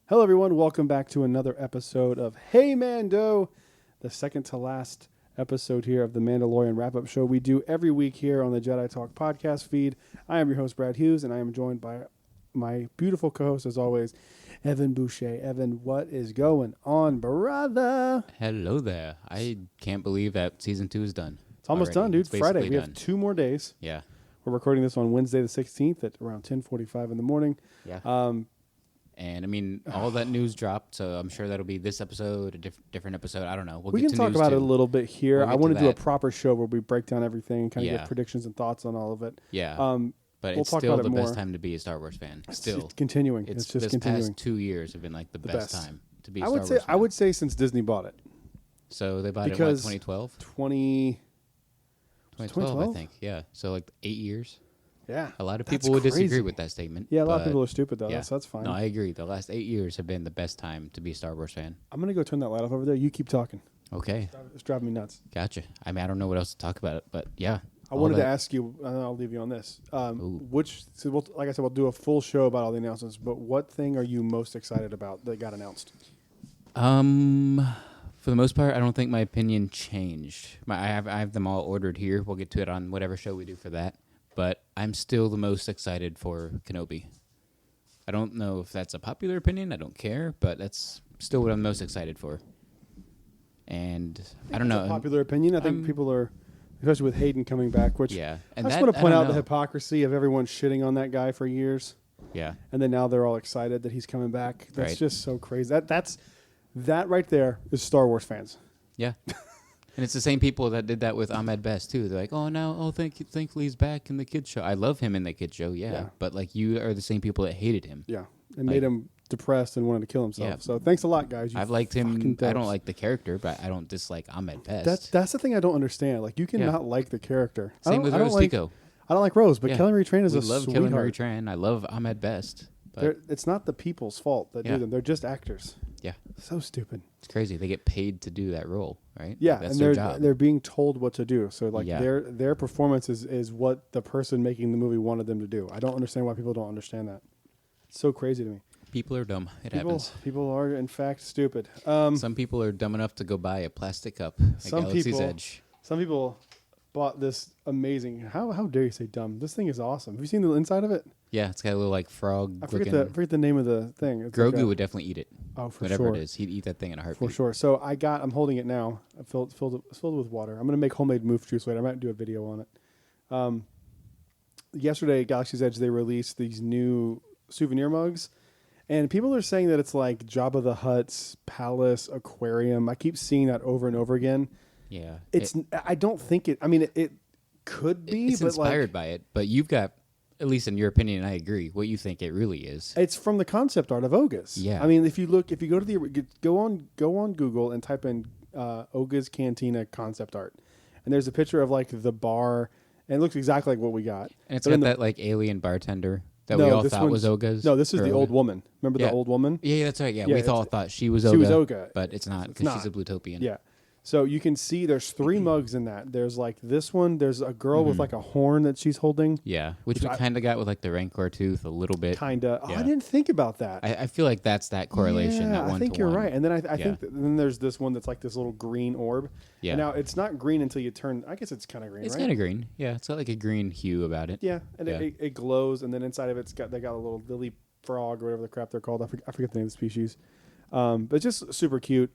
Hello, everyone. Welcome back to another episode of Hey Mando, the second to last episode here of the Mandalorian wrap-up show we do every week here on the Jedi Talk podcast feed. I am your host, Brad Hughes, and I am joined by my beautiful co-host, as always, Evan Boucher. Evan, what is going on, brother? Hello there. I can't believe that season 2 is done. It's almost done, dude. It's Friday. We done. have 2 more days. Yeah. We're recording this on Wednesday the 16th at around 10:45 in the morning. Yeah. And, I mean, all that news dropped, so I'm sure that'll be this episode, a different episode. I don't know. We can talk about it a little bit here. I want to do a proper show where we break down everything and kind of get predictions and thoughts on all of it. Yeah. But we'll it's talk still about the it more. best time to be a Star Wars fan. Still. It's continuing. It's just this continuing. past 2 years have been like the best time to be a Star Wars fan. I would say since Disney bought it. So they bought it in, what, 2012? 2012, I think. Yeah. So like 8 years. Yeah. A lot of people would disagree with that statement. Yeah, a lot of people are stupid, though. Yeah. That's fine. No, I agree. The last 8 years have been the best time to be a Star Wars fan. I'm going to go turn that light off over there. You keep talking. Okay. It's driving me nuts. Gotcha. I mean, I don't know what else to talk about, but yeah. I wanted to ask you, and I'll leave you on this. Like I said, we'll do a full show about all the announcements, but what thing are you most excited about that got announced? For the most part, I don't think my opinion changed. I have them all ordered here. We'll get to it on whatever show we do for that. But I'm still the most excited for Kenobi. I don't know if that's a popular opinion. I don't care, but that's still what I'm most excited for. And I don't know. It's a popular opinion. I think people are, especially with Hayden coming back, which yeah. And I just want to point out the hypocrisy of everyone shitting on that guy for years. Yeah. And then now they're all excited that he's coming back. That's just so crazy. That right there is Star Wars fans. Yeah. And it's the same people that did that with Ahmed Best too. They're like, thankfully he's back in the kids show. I love him in the kids show, yeah. But like, you are the same people that hated him. Yeah, and made him depressed and wanted to kill himself. Yeah. So thanks a lot, guys. I've liked him. I don't like the character, but I don't dislike Ahmed Best. That's the thing I don't understand. Like, you cannot like the character. Same with Rose Tico. I don't like Rose, but Kelly Marie Tran is a sweetheart. I love Kelly Marie Tran. I love Ahmed Best. But it's not the people's fault that do them. They're just actors. Yeah. So stupid. It's crazy. They get paid to do that role, right? Yeah, like, that's and their job. They're being told what to do. So like their performance is what the person making the movie wanted them to do. I don't understand why people don't understand that. It's so crazy to me. People are dumb. It happens. People are in fact stupid. Some people are dumb enough to go buy a plastic cup at Galaxy's Edge. Some people bought this amazing. How dare you say dumb? This thing is awesome. Have you seen the inside of it? Yeah, it's got a little like frog. I forget the name of the thing. It's Grogu would definitely eat it. Oh, for whatever sure. it is, he'd eat that thing in a heartbeat. For sure. So I'm holding it now. It's filled with water. I'm gonna make homemade moof juice later. I might do a video on it. Yesterday at Galaxy's Edge they released these new souvenir mugs, and people are saying that it's like Jabba the Hutt's palace aquarium. I keep seeing that over and over again. Yeah, I don't think it. I mean, it could be. It's inspired by it, but you've got, at least in your opinion, I agree, what you think it really is. It's from the concept art of Oga's. Yeah. I mean, if you go to go on Google and type in Oga's Cantina concept art, and there's a picture of like the bar, and it looks exactly like what we got. And it's got that like alien bartender that we all thought was Oga's. No, this is the old woman. Remember the old woman? Yeah, that's right. Yeah, we all thought she was Oga. She was Oga, but it's not because she's a Blutopian. Yeah. So you can see there's 3 mugs in that. There's like this one. There's a girl with like a horn that she's holding. Yeah, which we kind of got with like the Rancor tooth a little bit. Kind of. Yeah. Oh, I didn't think about that. I feel like that's that correlation. Yeah, that I think you're right. And then I think then there's this one that's like this little green orb. Yeah. And now it's not green until you turn. I guess it's kind of green. It's right? kind of green. Yeah, it's got like a green hue about it. Yeah, and it glows, and then inside of they got a little lily frog or whatever the crap they're called. I forget the name of the species. But it's just super cute,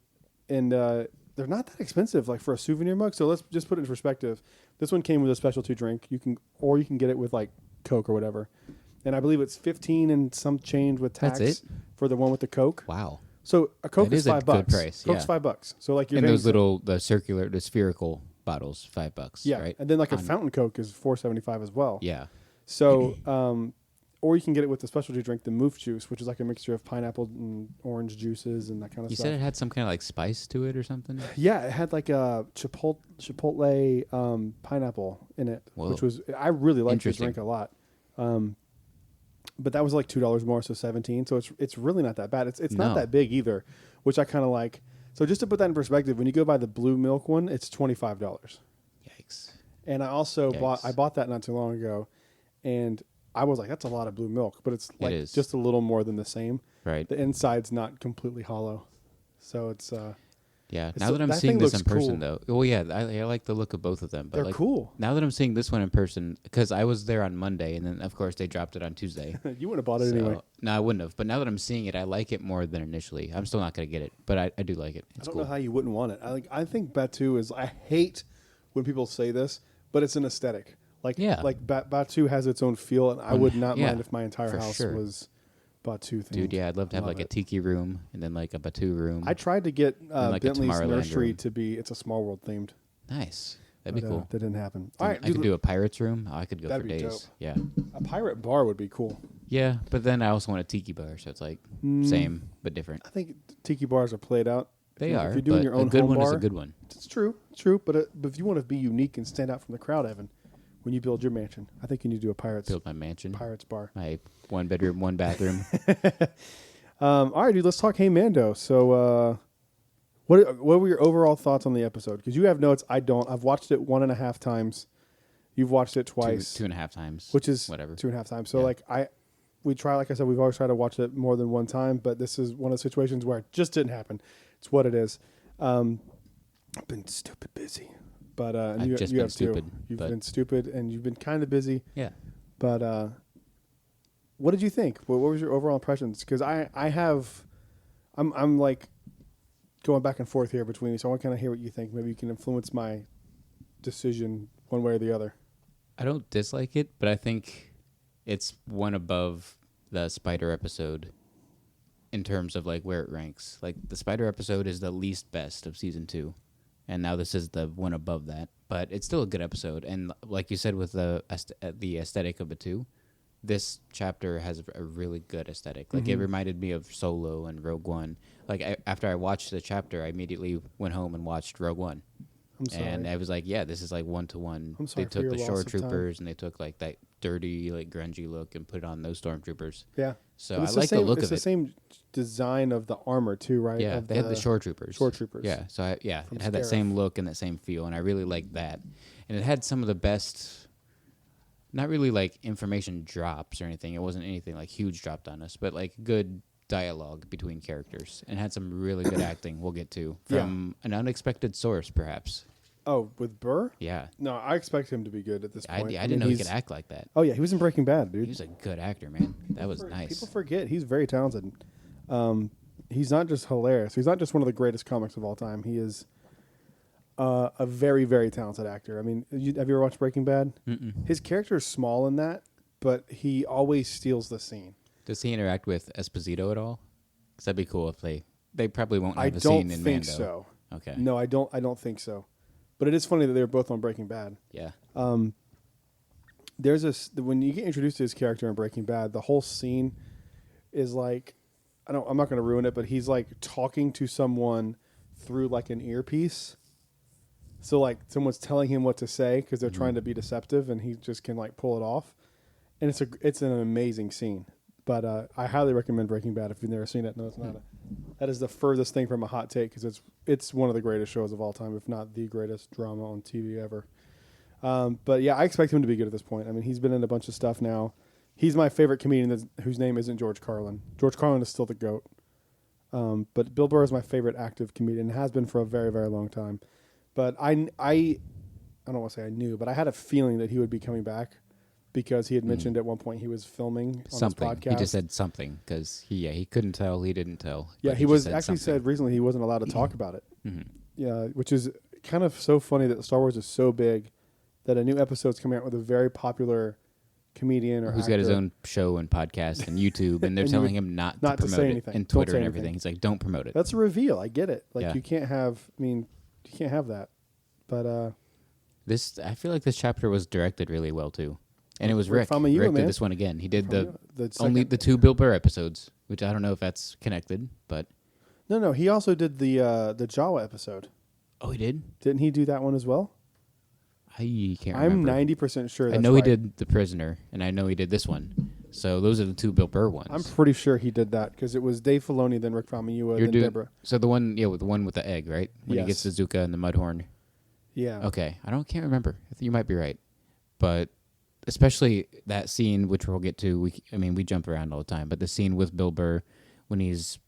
and they're not that expensive, like for a souvenir mug. So let's just put it in perspective. This one came with a specialty drink. You can get it with like Coke or whatever. And I believe it's $15 and some change with tax for the one with the Coke. Wow. So a Coke is $5. Good price. Coke's $5. So like and those the spherical bottles, $5. Yeah. Right? And then like a fountain Coke is $4.75 as well. Yeah. So or you can get it with the specialty drink, the moof juice, which is like a mixture of pineapple and orange juices and that kind of stuff. You said it had some kind of like spice to it or something? Yeah, it had like a chipotle pineapple in it, which was, I really liked the drink a lot. But that was like $2 more, so $17. So it's really not that bad. It's not that big either, which I kind of like. So just to put that in perspective, when you go buy the blue milk one, it's $25. Yikes. And I also bought that not too long ago, and I was like, that's a lot of blue milk, but it's like just a little more than the same. Right. The inside's not completely hollow. So it's Yeah. it's Now that I'm that seeing thing this looks in person, cool. though. Well, yeah, I like the look of both of them. But They're like, cool. now that I'm seeing this one in person, because I was there on Monday, and then of course they dropped it on Tuesday. You would have bought it anyway. No, I wouldn't have. But now that I'm seeing it, I like it more than initially. I'm still not gonna get it, but I do like it. I It's don't cool. know how you wouldn't want it. I think Batu is. I hate when people say this, but it's an aesthetic. Like Yeah. like Batu has its own feel, and I would not yeah, mind if my entire for house sure. was Batu themed. Dude, yeah, I'd love to have Love like a it. tiki room and then like a Batu room. I tried to get like a Bentley's Tomorrowland nursery room. to be. It's a Small World themed. Nice. That'd be But, cool. That didn't happen. Then All right, I could dude, do a pirates room. Oh, I could go That'd for be days. dope. Yeah. a pirate bar would be cool. Yeah, but then I also want a tiki bar, so it's like same but different. I think tiki bars are played out. They If are. you're doing but your own a good home one bar, is a good one. It's true. It's true. But if you want to be unique and stand out from the crowd, Evan, when you build your mansion, I think you need to do a Build my mansion. pirates bar. My 1 bedroom, 1 bathroom. All right, dude. Let's talk Hey Mando. So, what were your overall thoughts on the episode? Because you have notes. I don't. I've watched it 1.5 times. You've watched it twice, 2.5 times. which is whatever. 2.5 times. So, Yeah. like we try. Like I said, we've always tried to watch it more than one time. But this is one of the situations where it just didn't happen. It's what it is. I've been stupid busy, but and I've you, just you been have too. stupid, You've but- been stupid, and you've been kind of busy. Yeah. But what did you think? What was your overall impressions? Because I'm like going back and forth here between you, so I want to kind of hear what you think. Maybe you can influence my decision one way or the other. I don't dislike it, but I think it's one above the Spider episode in terms of like where it ranks. Like the Spider episode is the least best of season 2, and now this is the one above that. But it's still a good episode, and like you said with the aesthetic of it too, this chapter has a really good aesthetic. Like it reminded me of Solo and Rogue One. Like after I watched the chapter, I immediately went home and watched Rogue One. I'm sorry. And I was like, yeah, this is like 1-to-1. I'm sorry They for took your the loss shore of time. troopers and they took like that dirty, like grungy look and put it on those stormtroopers. Yeah. So And I it's like the look It's of the it. same design of the armor too, right? Yeah, Of they had the shore troopers. Shore troopers. Yeah, so it From had that Scarif. same look and that same feel, and I really liked that. And it had some of the best, not really like information drops or anything. It wasn't anything like huge dropped on us, but like good dialogue between characters, and had some really good acting. We'll get to from an unexpected source, perhaps. Oh, with Burr? Yeah, No, I expect him to be good at this I point. didn't mean, know he he's- could act like that. Oh yeah, he was in Breaking Bad, dude. He was a good actor, man. That was nice. People forget he's very talented. He's not just hilarious. He's not just one of the greatest comics of all time. He is a very, very talented actor. I mean, have you ever watched Breaking Bad? Mm-mm. His character is small in that, but he always steals the scene. Does he interact with Esposito at all? Because that'd be cool if they probably won't I have a don't scene in think Mando. so. Okay. No, I don't think so. But it is funny that they were both on Breaking Bad. Yeah. There's when you get introduced to his character in Breaking Bad, the whole scene is like, I'm not going to ruin it, but he's like talking to someone through like an earpiece. So like someone's telling him what to say because they're trying to be deceptive, and he just can like pull it off. And it's an amazing scene. But I highly recommend Breaking Bad if you've never seen it. No, it's not. That is the furthest thing from a hot take because it's one of the greatest shows of all time, if not the greatest drama on TV ever. But yeah, I expect him to be good at this point. I mean, he's been in a bunch of stuff now. He's my favorite comedian whose name isn't George Carlin. George Carlin is still the GOAT. But Bill Burr is my favorite active comedian and has been for a very, very long time. But I don't want to say I knew, but I had a feeling that he would be coming back because he had mentioned at one point he was filming on Something. his podcast. He just said something because he couldn't tell. He didn't tell. Yeah, but he was just actually something. said recently he wasn't allowed to talk about it. Mhm. Yeah, which is kind of so funny that Star Wars is so big that a new episode's coming out with a very popular comedian or who's actor. got his own show and podcast and YouTube, and they're And you telling would- him not not to to say promote it anything. and Don't Twitter say and anything. everything. He's like, don't promote it. That's a reveal. I get it. Like Yeah. you can't have. I mean, you can't have that. But I feel like this chapter was directed really well too, and it was Rick Rick. Famuyiwa, Rick man. did this one again. He did the second- only the 2 Bill Burr episodes, which I don't know if that's connected, but No. He also did the Jawa episode. oh, he did. Didn't he do that one as well? I can't I'm remember. 90% sure. I That's know right. he did The Prisoner, and I know he did this one. So those are the 2 Bill Burr ones. I'm pretty sure he did that because it was Dave Filoni, then Rick Famuyiwa, You're then doing Deborah. so the one, with the one with the egg, right? When he gets Yes. the Zuka and the Mudhorn. Yeah. Okay, can't remember. I think you might be right, but especially that scene, which we'll get to. We jump around all the time, but the scene with Bill Burr when he's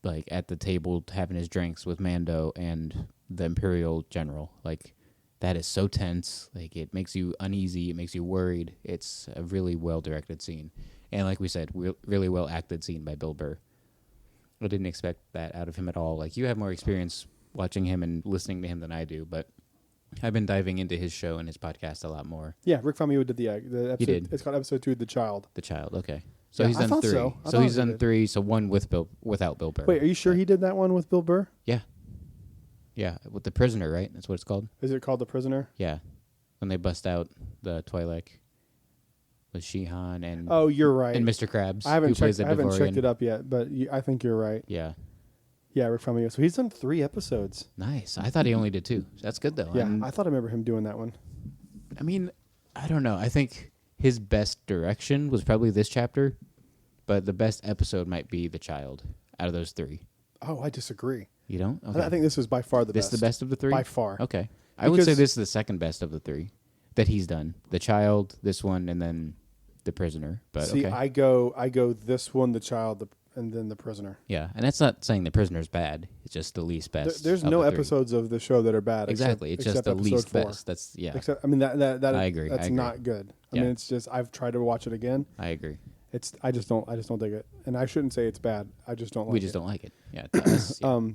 like at the table having his drinks with Mando and the Imperial general. Like that is so tense. Like it makes you uneasy. It makes you worried. It's a really well directed scene, and like we said, really well acted scene by Bill Burr. I didn't expect that out of him at all. Like you have more experience watching him and listening to him than I do, but I've been diving into his show and his podcast a lot more. Yeah, Rick Famuyiwa did the episode. He did. It's called episode 2, The Child. The Child, okay. So Yeah, he's I done thought 3. so. I So thought he's he done did. 3. So 1 without Bill Burr. Wait, are you sure he did that one with Bill Burr? Yeah, yeah, with the prisoner, right? That's what it's called. Is it called The Prisoner? Yeah, when they bust out the Twi'lek with Shihan and Oh, you're right. and Mr. Krabs. I haven't who plays checked. the I haven't checked Devorean. it up yet, but I think you're right. Yeah, Yeah, Rick Famuyiwa. So he's done 3 episodes. nice. I thought he only did 2. That's good though. Yeah, And, I thought I remember him doing that one. I mean, I don't know. I think his best direction was probably this chapter, but the best episode might be The Child out of those 3. Oh, I disagree. You don't? I Okay. think this was by far the This best. is the best of the 3? By far. Okay. I would say Because- this is the second best of the 3 that he's done. The Child, this one, and then The Prisoner. But See, okay. I go this one, The Child, and then The Prisoner. Yeah, and that's not saying The Prisoner's bad. It's just the least best. There's of no the 3. episodes of the show that are bad. Exactly. It's just except the episode least 4. best. That's yeah. Except, I mean that I agree. That's I agree. not good. I Yeah. mean, it's just I've tried to watch it again. I agree. I just don't dig it, and I shouldn't say it's bad. I just don't like it. We just don't like it. Yeah. It's us. Yeah.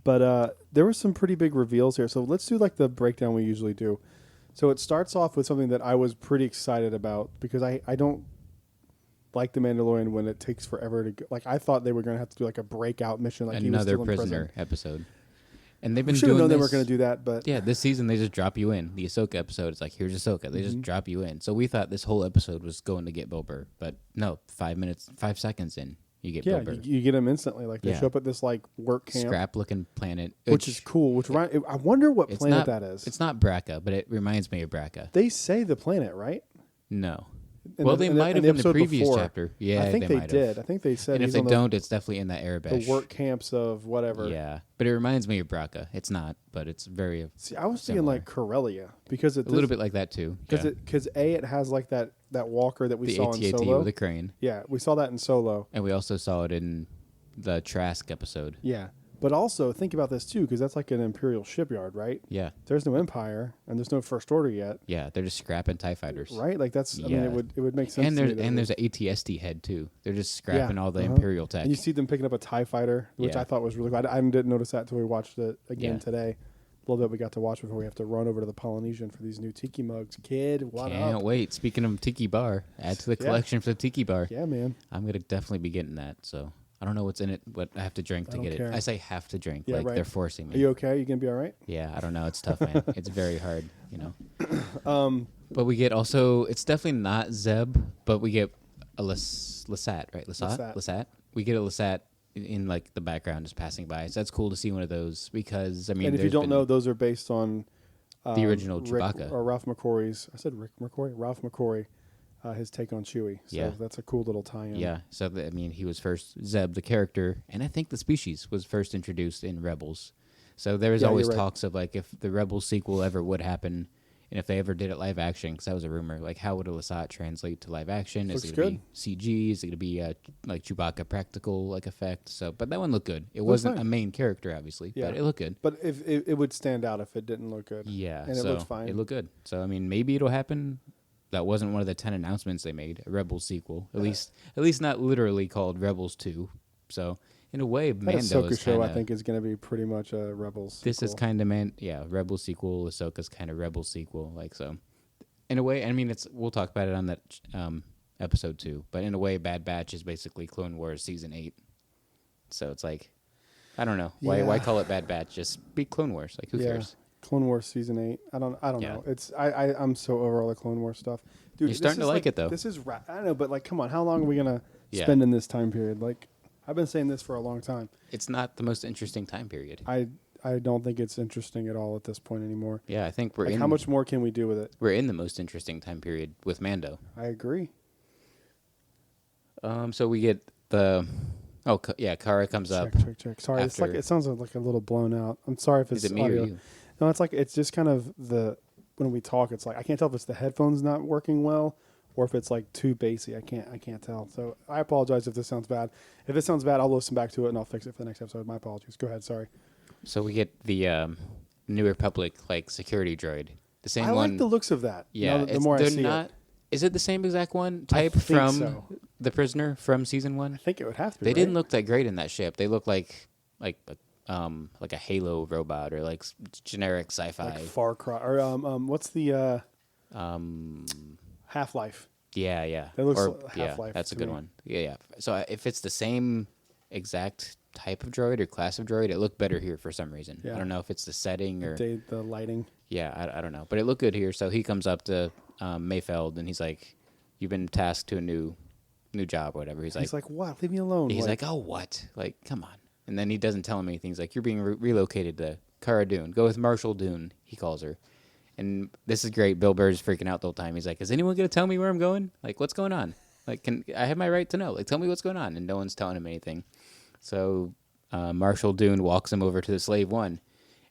But there were some pretty big reveals here. So let's do like the breakdown we usually do. So it starts off with something that I was pretty excited about because I don't like The Mandalorian when it takes forever to go. Like I thought they were going to have to do like a breakout mission, like he was Another still in prisoner prison. episode. And they've We been should have doing known they this. weren't going to do that, but Yeah, this season they just drop you in. The Ahsoka episode, it's like, here's Ahsoka. They just drop you in. So we thought this whole episode was going to get Bill Burr. But no, 5 seconds in, you get yeah, Bill Burr. you get him instantly. Like they Yeah. show up at this like work camp, Scrap-looking planet. which is cool. Which I wonder what it's planet not, that is. It's not Braca, but it reminds me of Braca. They say the planet, right? No. In Well, the- they in the- might in have the in the episode previous before. chapter. Yeah, I think they might have. did. I think they said And if he's they on don't, it's definitely in that the Arabesh. work camps of whatever. Yeah, but it reminds me of Braca. It's not, but it's very See, I was thinking Similar. like Corellia because it a little bit like that too. because yeah. it has like that walker that we The saw in AT-AT Solo. with a crane, Yeah, we saw that in Solo. and we also saw it in the Trask episode. Yeah, but also think about this too because that's like an Imperial shipyard, right? Yeah, There's no Empire and there's no First Order yet, yeah, they're just scrapping TIE fighters. right? Like that's. I mean, Yeah. it would make sense. And to me there's that and it there's would- an ATST head too. They're just scrapping all the uh-huh. Imperial tech. And you see them picking up a TIE fighter, which Yeah. I thought was really cool. I didn't notice that until we watched it again Yeah. today. A little bit we got to watch before we have to run over to the Polynesian for these new tiki mugs. Kid, what Can't up? wait. Speaking of Tiki Bar, add to the Yeah. collection for the Tiki Bar. Yeah, man. I'm gonna definitely be getting that. So I don't know what's in it, but I have to drink to I get don't it. care. I say have to drink, Yeah, like right. they're forcing Are me. you okay? You gonna be all right? Yeah, I don't know. It's tough, man. It's very hard, you know. Um, But we get also, it's definitely not Zeb, but we get a Lasat, right? Lasat. Lasat. We get a Lasat in like the background just passing by. So that's cool to see one of those because, I mean, and if you there's don't been- know, those are based on The original Rick, Chewbacca. or Ralph McCory's. I said Rick McCory, Ralph McCory, his take on Chewie. So Yeah. that's a cool little tie-in. Yeah, so I mean, he was first Zeb, the character, and I think the species was first introduced in Rebels. So there was Yeah, always you're right. talks of like if the Rebels sequel ever would happen, and if they ever did it live action, because that was a rumor. Like, how would a Lasat translate to live action? Is Looks it going to be CG? Is it going to be like Chewbacca practical like effect? So, but that one looked good. It wasn't fine. a main character, obviously, Yeah. but it looked good. But if it would stand out if it didn't look good. Yeah, And it so looks fine. It looked good. So I mean, maybe it'll happen. That wasn't one of the 10 announcements they made. A Rebels sequel, at least not literally called Rebels 2. So in a way, That Mando Ahsoka is show, kind I think, is going to be pretty much a Rebels. This is sequel. kind of Rebel sequel. Ahsoka's kind of Rebel sequel, like so. In a way, I mean, we'll talk about it on that episode 2. But in a way, Bad Batch is basically Clone Wars season 8. So it's like, I don't know why Yeah. call it Bad Batch? Just be Clone Wars. Like who cares? Clone Wars season 8. I don't Yeah. know. It's I'm so over all the Clone Wars stuff. Dude, You're starting this to is like it, though. This is I know, but like, come on, how long are we gonna Yeah. spend in this time period? Like, I've been saying this for a long time. It's not the most interesting time period. I don't think it's interesting at all at this point anymore. Yeah, I think we're Like, in. how much more can we do with it? We're in the most interesting time period with Mando. I agree. So we get the. Oh, Kara comes up. Check. Sorry, it's like after- it sounds like a little blown out. I'm sorry if it's Is it me audio. or you? No, it's like it's just kind of when we talk. It's like I can't tell if it's the headphones not working well, or if it's like too bassy. I can't tell. So I apologize if this sounds bad. If this sounds bad, I'll listen back to it and I'll fix it for the next episode. My apologies. Go ahead. Sorry. So we get the New Republic like security droid, the same I one. like the looks of that. Yeah, the more I they're see not. it, Is it the same exact one type think from so. the Prisoner from season 1? I think it would have to be. They right? didn't look that great in that ship. They look like a Halo robot or like generic sci-fi. like Far Cry or what's the Half-Life? Yeah. That looks Or- like Half-Life that's a to good me. one. Yeah. So if it's the same exact type of droid or class of droid, it looked better here for some reason. Yeah. I don't know if it's the setting or The lighting. yeah, I don't know, but it looked good here. So he comes up to Mayfeld and he's like, "You've been tasked to a new job or whatever." He's Like, what? Leave me alone. he's like, "Oh, what? Like, come on." And then he doesn't tell him anything. He's like, "You're being relocated to Cara Dune. Go with Marshall Dune," he calls her. And this is great. Bill Burr's freaking out the whole time. He's like, "Is anyone going to tell me where I'm going? Like, what's going on? Like, can I have my right to know? Like, tell me what's going on." And no one's telling him anything. So Marshall Dune walks him over to the Slave One,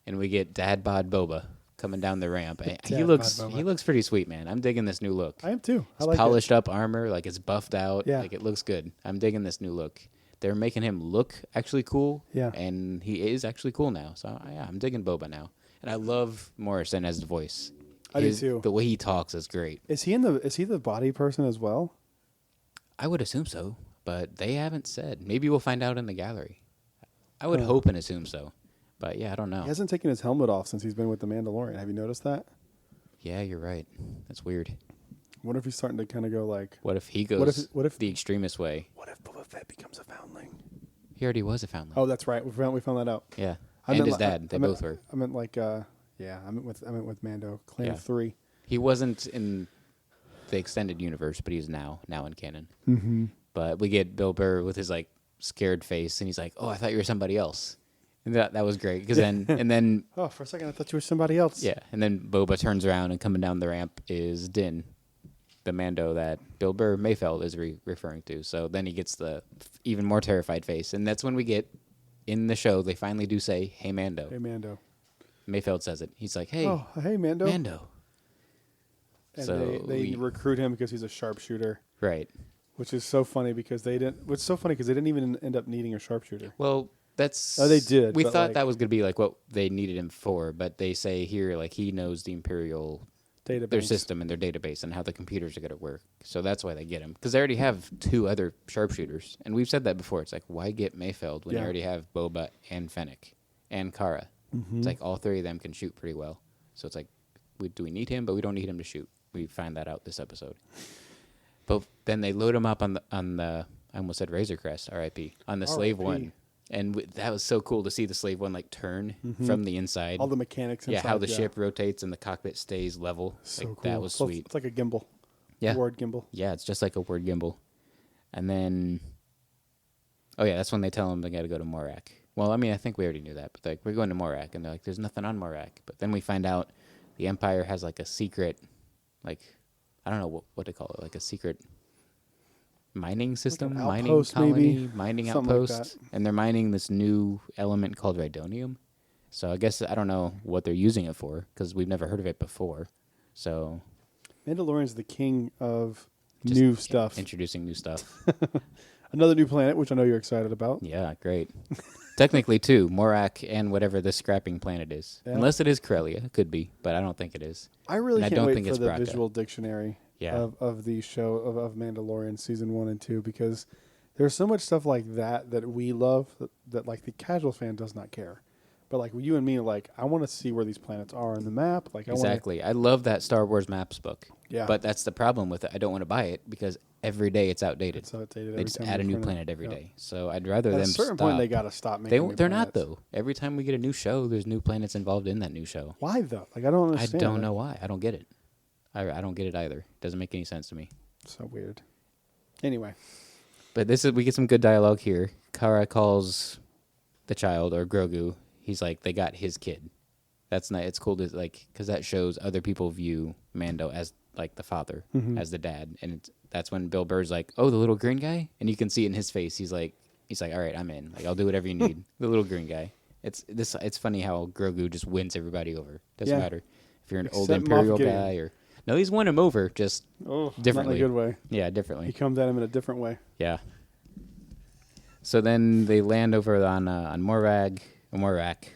and we get Dad Bod Boba coming down the ramp. And he Dad looks Bod Boba. he looks pretty sweet, man. I'm digging this new look. I am too. I It's like polished up armor, like it's buffed out. Yeah. Like it looks good. I'm digging this new look. They're making him look actually cool. Yeah. And he is actually cool now. So yeah, I'm digging Boba now. And I love Morrison as the voice. I do too. The way he talks is great. Is he the body person as well? I would assume so, but they haven't said. Maybe we'll find out in the gallery. I would hope and assume so. But yeah, I don't know. He hasn't taken his helmet off since he's been with the Mandalorian. Have you noticed that? Yeah, you're right. That's weird. What if he's starting to kind of go like? What if he goes What if the extremist way? What if Boba Fett becomes a foundling? He already was a foundling. Oh, that's right. We found that out. Yeah. I And meant his li- dad. They I meant- both were. I meant like yeah. I meant with Mando. Clan Yeah. of 3. He wasn't in the extended universe, but he's now in canon. Mm-hmm. But we get Bill Burr with his like scared face, and he's like, "Oh, I thought you were somebody else." And that was great because then Oh, for a second I thought you were somebody else. yeah, and then Boba turns around and coming down the ramp is Din, the Mando that Bill Burr Mayfeld is referring to. So then he gets the even more terrified face, and that's when we get in the show. They finally do say, "Hey Mando." Hey Mando. Mayfeld says it. He's like, "Hey, Oh, hey Mando. Mando." And So they we- recruit him because he's a sharpshooter, Right. which is so funny because they didn't. What's so funny because they didn't even end up needing a sharpshooter. Well, that's Oh, they did, We but, thought like- that was going to be like what they needed him for, but they say here like he knows the Imperial Database. their system and their database and how the computers are going to work. So that's why they get him because they already have 2 other sharpshooters, and we've said that before. It's like why get Mayfeld when you Yeah. already have Boba and Fennec and Kara? Mm-hmm. It's like all 3 of them can shoot pretty well. So it's like, do we need him? But we don't need him to shoot. We find that out this episode. But then they load him up on the I almost said Razor Crest, R.I.P. on the Slave R.I.P.. One, and that was so cool to see the Slave One like turn from the inside. All the mechanics. yeah, Inside, how the ship rotates and the cockpit stays level. So Like, cool. that was So sweet. It's like a gimbal. Yeah. A word gimbal. Yeah, it's just like a word gimbal. And then, oh yeah, that's when they tell him they got to go to Morak. Well, I mean, I think we already knew that, but like we're going to Morak, and they're like, "There's nothing on Morak." But then we find out the Empire has like a secret, like I don't know what to call it, like a secret mining system, mining outpost, colony, maybe? mining Something like outpost, and they're mining this new element called rhydonium. So I guess I don't know what they're using it for because we've never heard of it before. So Mandalorian's the king of just new stuff. introducing new stuff. Another new planet, which I know you're excited about. Yeah, great. Technically, too, Morak and whatever this scrapping planet is. Yeah. Unless it is Corellia. Could be, but I don't think it is. I really And I can't don't wait think for it's the Braca. visual dictionary Yeah. of the show of Mandalorian season 1 and 2 because there's so much stuff like that we love that like the casual fan does not care. But like you and me, like I want to see where these planets are on the map. Like Exactly. I love that Star Wars Maps book. Yeah. But that's the problem with it. I don't want to buy it because every day it's outdated. It's outdated They every just time add a they new print it. planet every Yeah. day. So I'd rather At them a certain stop. point, they got to stop making. new They're not planets. though. Every time we get a new show, there's new planets involved in that new show. Why though? Like I don't I understand. don't it. know why. I don't get it. I don't get it either. Doesn't make any sense to me. So weird. Anyway, But we get some good dialogue here. Kara calls the child or Grogu. He's like, they got his kid. That's nice. It's cool to like because that shows other people view Mando as like the father, as the dad, and that's when Bill Burr's like, oh, the little green guy, and you can see it in his face. He's like, all right, I'm in. Like I'll do whatever you need. The little green guy. It's funny how Grogu just wins everybody over. Doesn't Yeah. matter if you're an old Except Moff Imperial Gideon. guy or No, he's won him over, just differently. Not in a good way. Yeah, He differently. comes at him in a different way. Yeah. So then they land over on Morak.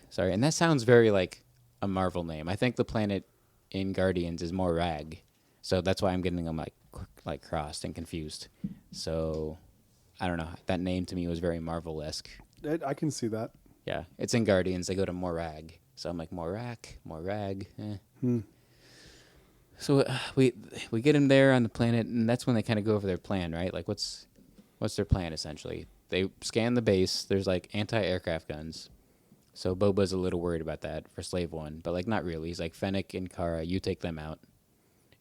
Sorry, and that sounds very like a Marvel name. I think the planet in Guardians is Morag, so that's why I'm getting them like crossed and confused. So I don't know. That name to me was very Marvel-esque. I can see that. Yeah, it's in Guardians. They go to Morag, so I'm like Morag. So we get him there on the planet, and that's when they kind of go over their plan, right? Like, what's their plan essentially? They scan the base. There's like anti-aircraft guns. So Boba's a little worried about that for Slave One, but like not really. He's like, Fennec and Kara, you take them out.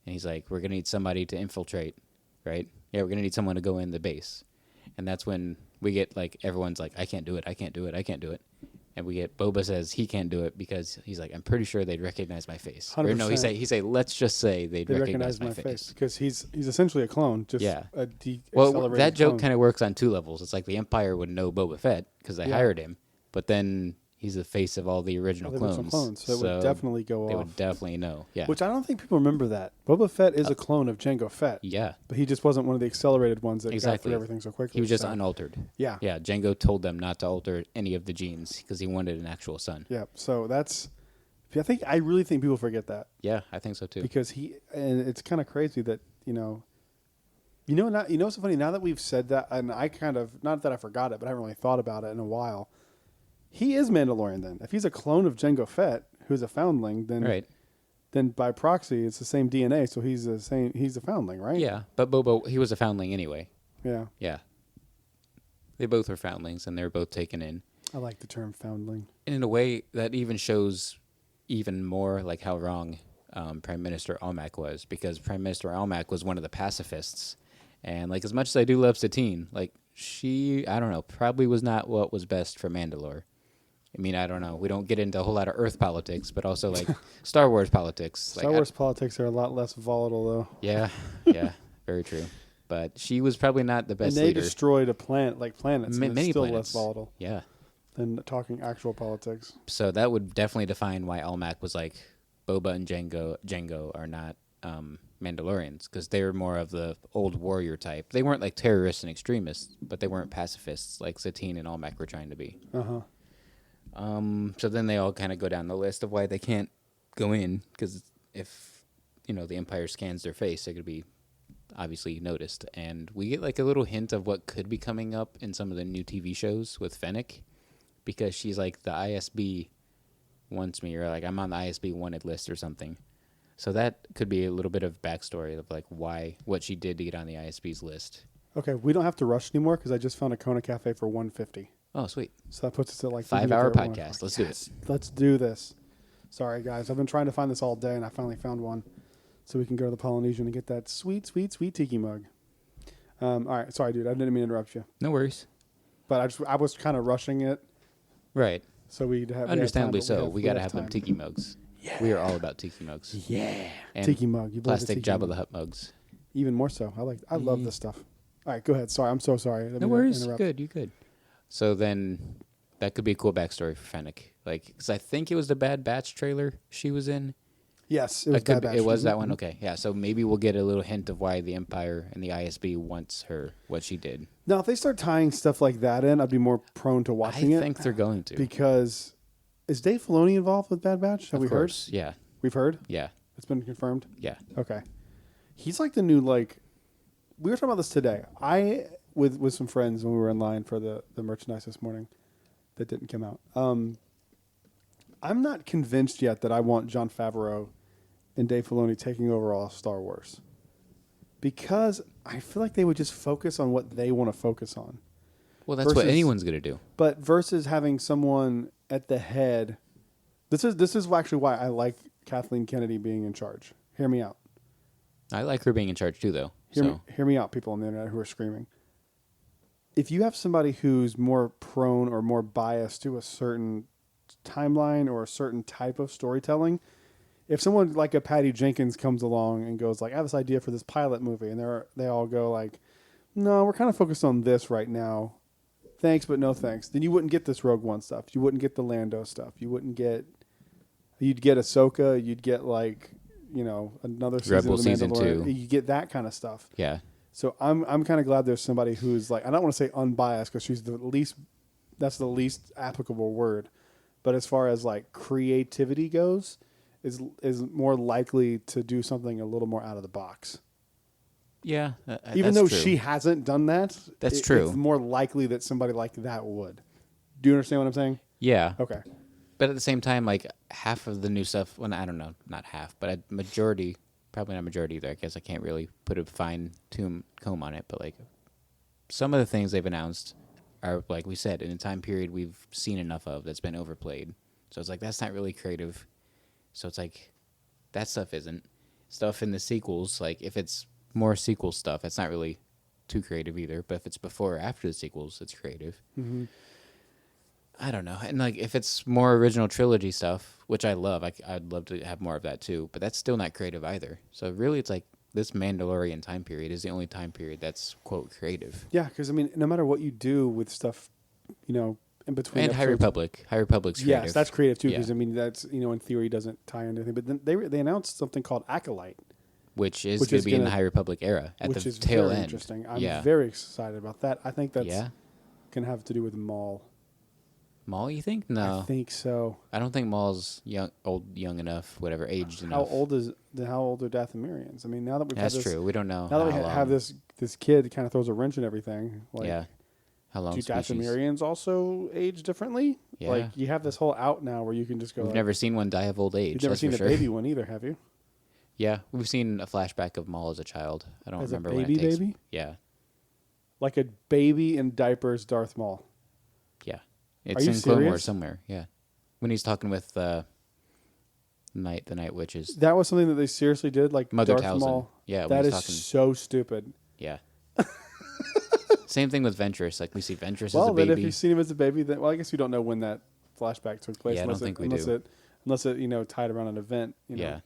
And he's like, we're gonna need somebody to infiltrate, right? Yeah, we're gonna need someone to go in the base. And that's when we get like everyone's like, I can't do it. And we get Boba says he can't do it because he's like, I'm pretty sure they'd recognize my face. 100%. Or no, he say let's just say they'd recognize my face. Because he's essentially a clone. Just Yeah. Well, that joke kind of works on two levels. It's like the Empire would know Boba Fett because they hired him, but then he's the face of all the original clones. So it would definitely go off. They would definitely know. Yeah. Which I don't think people remember that. Boba Fett is a clone of Jango Fett. Yeah. But he just wasn't one of the accelerated ones that got through everything so quickly. He was just unaltered. Yeah. Yeah. Jango told them not to alter any of the genes because he wanted an actual son. Yeah. So I really think people forget that. Yeah, I think so too. Because and it's kind of crazy that, it's so funny now that we've said that, and I kind of, not that I forgot it, but I haven't really thought about it in a while. He is Mandalorian then. If he's a clone of Jango Fett, who's a foundling, then by proxy it's the same DNA, so he's a foundling, right? Yeah, but Boba, he was a foundling anyway. Yeah. Yeah. They both are foundlings, and they're both taken in. I like the term foundling. And in a way, that even shows even more like how wrong Prime Minister Almec was, because Prime Minister Almec was one of the pacifists. And like as much as I do love Satine, like she, I don't know, probably was not what was best for Mandalore. I mean, I don't know. We don't get into a whole lot of Earth politics, but also like Star Wars politics. Star Wars politics are a lot less volatile, though. Yeah, very true. But she was probably not the best leader. And they leader. Destroyed planets. Many it's still planets. Less volatile. Yeah. Than talking actual politics. So that would definitely define why Almec was like, Boba and Jango are not Mandalorians, because they were more of the old warrior type. They weren't like terrorists and extremists, but they weren't pacifists like Satine and Almec were trying to be. Uh-huh. So then they all kind of go down the list of why they can't go in, because if, the Empire scans their face, they could be obviously noticed. And we get like a little hint of what could be coming up in some of the new TV shows with Fennec, because she's like, the ISB wants me, or like I'm on the ISB wanted list or something. So that could be a little bit of backstory of like what she did to get on the ISB's list. Okay, we don't have to rush anymore because I just found a Kona Cafe for $150. Oh, sweet. So that puts us at like 5-hour podcast. Let's do it. Let's do this. Sorry, guys. I've been trying to find this all day, and I finally found one. So we can go to the Polynesian and get that sweet, sweet, sweet tiki mug. All right. Sorry, dude. I didn't mean to interrupt you. No worries. But I was kind of rushing it. Right. So we'd have... Understandably so. We got to have them tiki mugs. Yeah. We are all about tiki mugs. Yeah. And tiki mug. You plastic Jabba the Hutt mugs. Even more so. I love this stuff. All right. Go ahead. Sorry. I'm so sorry. No worries. You're good. So then that could be a cool backstory for Fennec. Like, because I think it was the Bad Batch trailer she was in. Yes, it was Bad Batch. It was that one? Okay. Yeah, so maybe we'll get a little hint of why the Empire and the ISB wants her, what she did. Now, if they start tying stuff like that in, I'd be more prone to watching it. I think they're going to. Because is Dave Filoni involved with Bad Batch? Have we heard? Yeah. We've heard? Yeah. It's been confirmed? Yeah. Okay. He's like the new, like... We were talking about this today. With some friends when we were in line for the merchandise this morning that didn't come out. I'm not convinced yet that I want Jon Favreau and Dave Filoni taking over all Star Wars, because I feel like they would just focus on what they want to focus on. Well, that's what anyone's going to do. But versus having someone at the head, this is actually why I like Kathleen Kennedy being in charge. Hear me out. I like her being in charge too, though. Hear me out, people on the internet who are screaming. If you have somebody who's more prone or more biased to a certain timeline or a certain type of storytelling, if someone like a Patty Jenkins comes along and goes like, I have this idea for this pilot movie, and they all go like, no, we're kind of focused on this right now. Thanks, but no thanks. Then you wouldn't get this Rogue One stuff. You wouldn't get the Lando stuff. You'd get Ahsoka. You'd get like another season Rebel of the season Mandalorian. 2. You get that kind of stuff. Yeah. So I'm kind of glad there's somebody who's like, I don't want to say unbiased because she's that's the least applicable word, but as far as like creativity goes, is more likely to do something a little more out of the box. Yeah. Even though she hasn't done that, That's true. It's more likely that somebody like that would. Do you understand what I'm saying? Yeah. Okay. But at the same time, like half of the new stuff, well, I don't know, not half, but a majority, probably not majority either. I guess I can't really put a fine comb on it, but like some of the things they've announced are, like we said, in a time period we've seen enough of that's been overplayed. So it's like, that's not really creative. So it's like, that stuff isn't. Stuff in the sequels, like if it's more sequel stuff, it's not really too creative either. But if it's before or after the sequels, it's creative. Mm-hmm. I don't know. And like if it's more original trilogy stuff, which I love, I'd love to have more of that too. But that's still not creative either. So really, it's like this Mandalorian time period is the only time period that's quote creative. Yeah, because I mean, no matter what you do with stuff, in between. And High Republic's creative. Yes, that's creative too. Because Yeah. I mean, that's in theory doesn't tie into anything. But then they announced something called Acolyte, which is going to be in the High Republic era at which the is tail very end. interesting. I'm Yeah. very excited about that. I think that's Yeah. going to have to do with Maul. Maul, you think? No. I think so. I don't think Maul's young enough, whatever, aged enough. How old are Dathomirians? I mean, now that we've That's had this, true. We don't know. now that we how have long. this kid that kind of throws a wrench in everything. Like, Yeah. How long do species? Dathomirians also age differently? Yeah. Like you have this whole out now where you can just go. We've like, never seen one die of old age. You've never that's seen for a sure. baby one either, have you? Yeah, we've seen a flashback of Maul as a child. I don't As a remember baby, when it takes. baby? Yeah, Like a baby in diapers, Darth Maul. yeah. It's you in Clone serious? Wars somewhere. Yeah, when he's talking with the Night Witches. That was something that they seriously did. Like Mother Darth Talzin. Maul. Yeah, when That he's is talking. so stupid. Yeah. Same thing with Ventress. Like we see Ventress as a Well, then baby. if you've seen him as a baby, then I guess you don't know when that flashback took place. Yeah, I don't think we do. Unless it tied around an event. Yeah.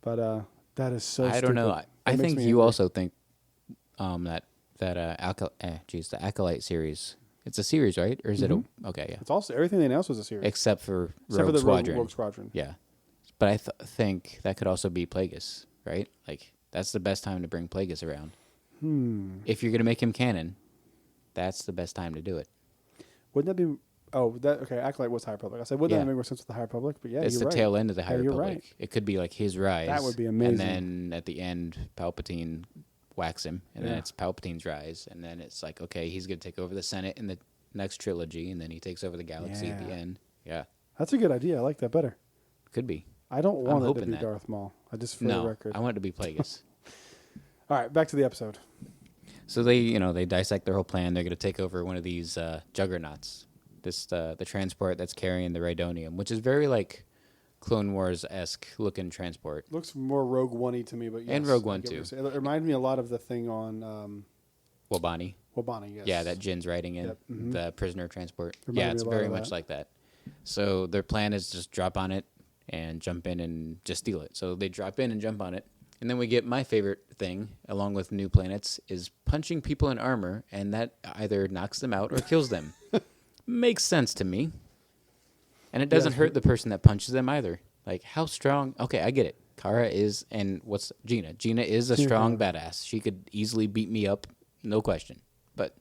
But that is so. I don't know. stupid. I That makes think me you angry. also think the Acolyte series. It's a series, right? Or is it a okay? Yeah. It's also everything they announced was a series, Except for except for Rogue the Squadron. Rogue Squadron. Yeah, but I think that could also be Plagueis, right? Like that's the best time to bring Plagueis around. If you're gonna make him canon, that's the best time to do it. Wouldn't that be? Oh, that okay. Acolyte was High Republic. I said, wouldn't Yeah. that make more sense with the High Republic? But yeah, It's you're the right. tail end of the High Yeah, you're Republic. right. It could be like his rise. That would be amazing. And then at the end, Palpatine whacks him, and then Yeah. it's Palpatine's rise, and then it's like, okay, he's gonna take over the Senate in the next trilogy, and then he takes over the galaxy at the Yeah. end. Yeah, That's a good idea. I like that better. could be. I don't want it to hoping be that. Darth Maul. I just for No, the record. I want it to be Plagueis. All right, back to the episode. So they dissect their whole plan. They're going to take over one of these juggernauts, the transport that's carrying the Rhydonium, which is very like Clone Wars-esque looking transport. Looks more Rogue One-y to me, but yes, And Rogue I One, get what too. you're saying. It reminds me a lot of the thing on Wabani. Wabani. Yes. Yeah, that Jin's riding in, Yep, mhm. the prisoner transport. Reminded Yeah, me it's a lot very of much that. like that. So their plan is just drop on it and jump in and just steal it. So they drop in and jump on it. And then we get my favorite thing, along with new planets, is punching people in armor, and that either knocks them out or kills them. Makes sense to me. And it doesn't Yes. hurt the person that punches them either. Like, how strong? Okay, I get it. Kara is, and what's Gina? Gina is a Gina strong Carano. badass. She could easily beat me up, no question. But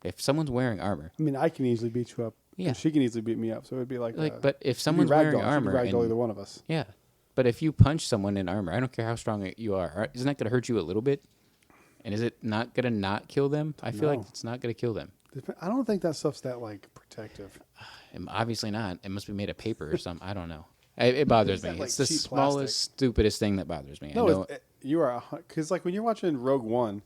if someone's wearing armor, I mean, I can easily beat you up. Yeah. And she can easily beat me up. So it'd be like, but if you'd be someone's wearing ragdoll. armor, She'd ragdoll and- either one of us. yeah, but if you punch someone in armor, I don't care how strong you are. Isn't that going to hurt you a little bit? And is it not going to not kill them? I feel like No. it's not going to kill them. I don't think that stuff's that like protective. Obviously not. It must be made of paper or something. I don't know. It bothers me. that, like, It's the cheap smallest, plastic? stupidest thing that bothers me. I know No, you are because like when you're watching Rogue One,